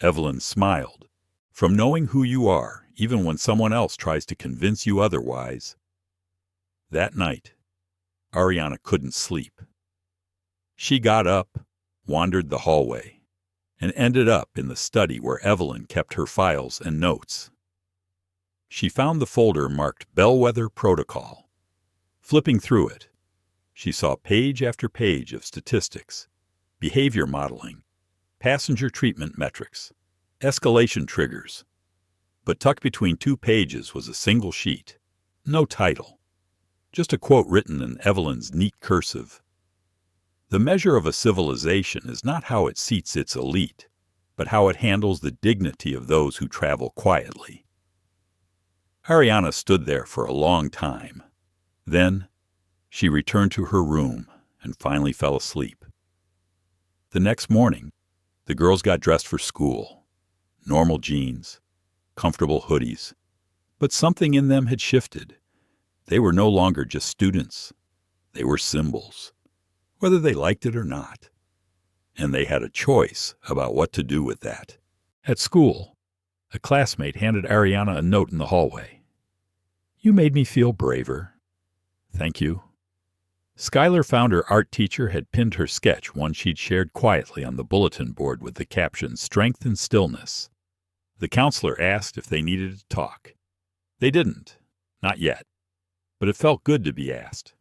Evelyn smiled. "From knowing who you are, even when someone else tries to convince you otherwise." That night, Ariana couldn't sleep. She got up, wandered the hallway, and ended up in the study where Evelyn kept her files and notes. She found the folder marked Bellwether Protocol. Flipping through it, she saw page after page of statistics, behavior modeling, passenger treatment metrics, escalation triggers. But tucked between two pages was a single sheet, no title, just a quote written in Evelyn's neat cursive. "The measure of a civilization is not how it seats its elite, but how it handles the dignity of those who travel quietly." Ariana stood there for a long time. Then she returned to her room and finally fell asleep. The next morning, the girls got dressed for school. Normal jeans, comfortable hoodies. But something in them had shifted. They were no longer just students. They were symbols, whether they liked it or not. And they had a choice about what to do with that. At school, a classmate handed Ariana a note in the hallway. "You made me feel braver." "Thank you." Skylar found her art teacher had pinned her sketch, one she'd shared quietly on the bulletin board with the caption, "Strength in Stillness." The counselor asked if they needed to talk. They didn't, not yet, but it felt good to be asked.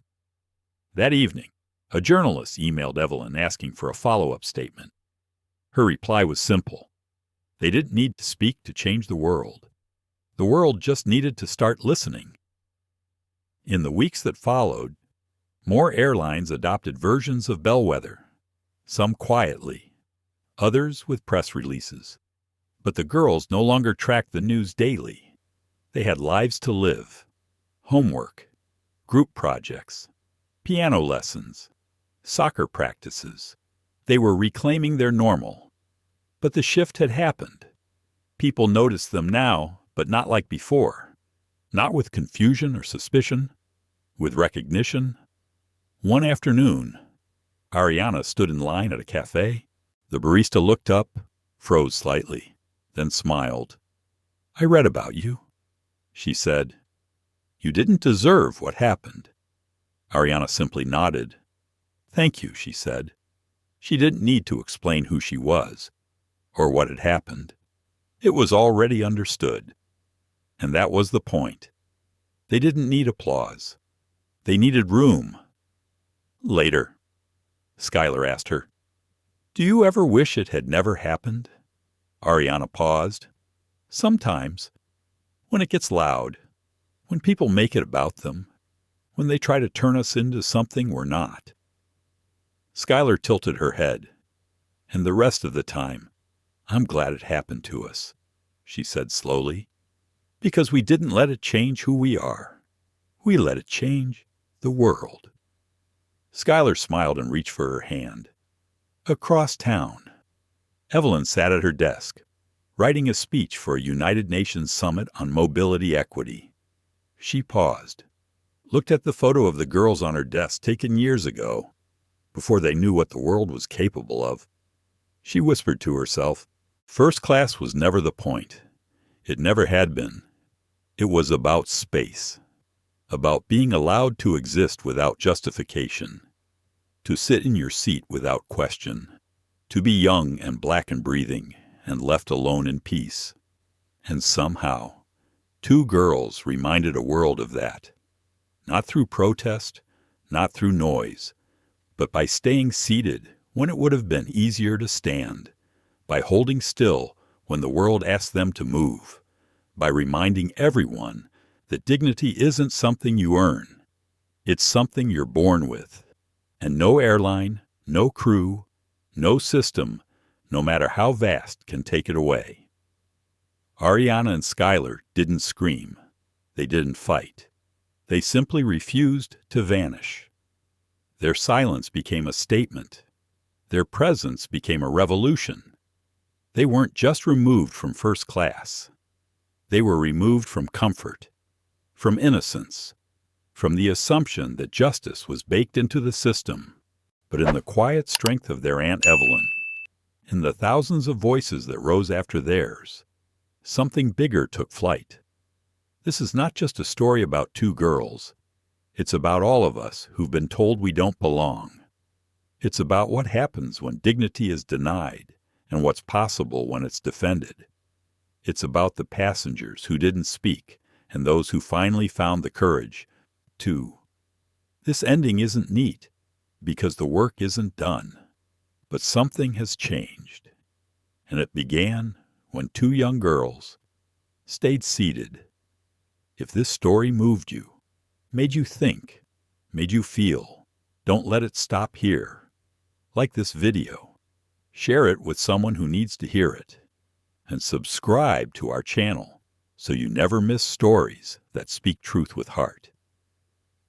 That evening, a journalist emailed Evelyn asking for a follow-up statement. Her reply was simple. They didn't need to speak to change the world. The world just needed to start listening. In the weeks that followed, more airlines adopted versions of Bellwether, some quietly, others with press releases. But the girls no longer tracked the news daily. They had lives to live, homework, group projects, piano lessons, soccer practices. They were reclaiming their normal. But the shift had happened. People noticed them now, but not like before. Not with confusion or suspicion, with recognition. One afternoon, Ariana stood in line at a cafe. The barista looked up, froze slightly, then smiled. "I read about you," she said. "You didn't deserve what happened." Ariana simply nodded. "Thank you," she said. She didn't need to explain who she was, or what had happened. It was already understood. And that was the point. They didn't need applause. They needed room. Later, Skylar asked her, "Do you ever wish it had never happened?" Ariana paused. "Sometimes. When it gets loud. When people make it about them. When they try to turn us into something we're not." Skylar tilted her head. "And the rest of the time, I'm glad it happened to us," she said slowly. "Because we didn't let it change who we are. We let it change the world." Skylar smiled and reached for her hand. Across town, Evelyn sat at her desk, writing a speech for a United Nations summit on mobility equity. She paused, looked at the photo of the girls on her desk taken years ago, before they knew what the world was capable of. She whispered to herself, first class was never the point. It never had been. It was about space, about being allowed to exist without justification, to sit in your seat without question, to be young and black and breathing and left alone in peace. And somehow, two girls reminded a world of that, not through protest, not through noise, but by staying seated when it would have been easier to stand, by holding still when the world asked them to move, by reminding everyone that dignity isn't something you earn. It's something you're born with, and no airline, no crew, no system, no matter how vast, can take it away. Ariana and Skylar didn't scream. They didn't fight. They simply refused to vanish. Their silence became a statement. Their presence became a revolution. They weren't just removed from first class. They were removed from comfort, from innocence, from the assumption that justice was baked into the system. But in the quiet strength of their Aunt Evelyn, in the thousands of voices that rose after theirs, something bigger took flight. This is not just a story about two girls. It's about all of us who've been told we don't belong. It's about what happens when dignity is denied and what's possible when it's defended. It's about the passengers who didn't speak and those who finally found the courage to. This ending isn't neat because the work isn't done, but something has changed. And it began when two young girls stayed seated. If this story moved you, made you think, made you feel, don't let it stop here. Like this video, share it with someone who needs to hear it, and subscribe to our channel so you never miss stories that speak truth with heart.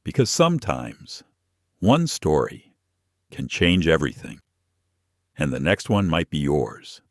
Because sometimes one story can change everything, and the next one might be yours.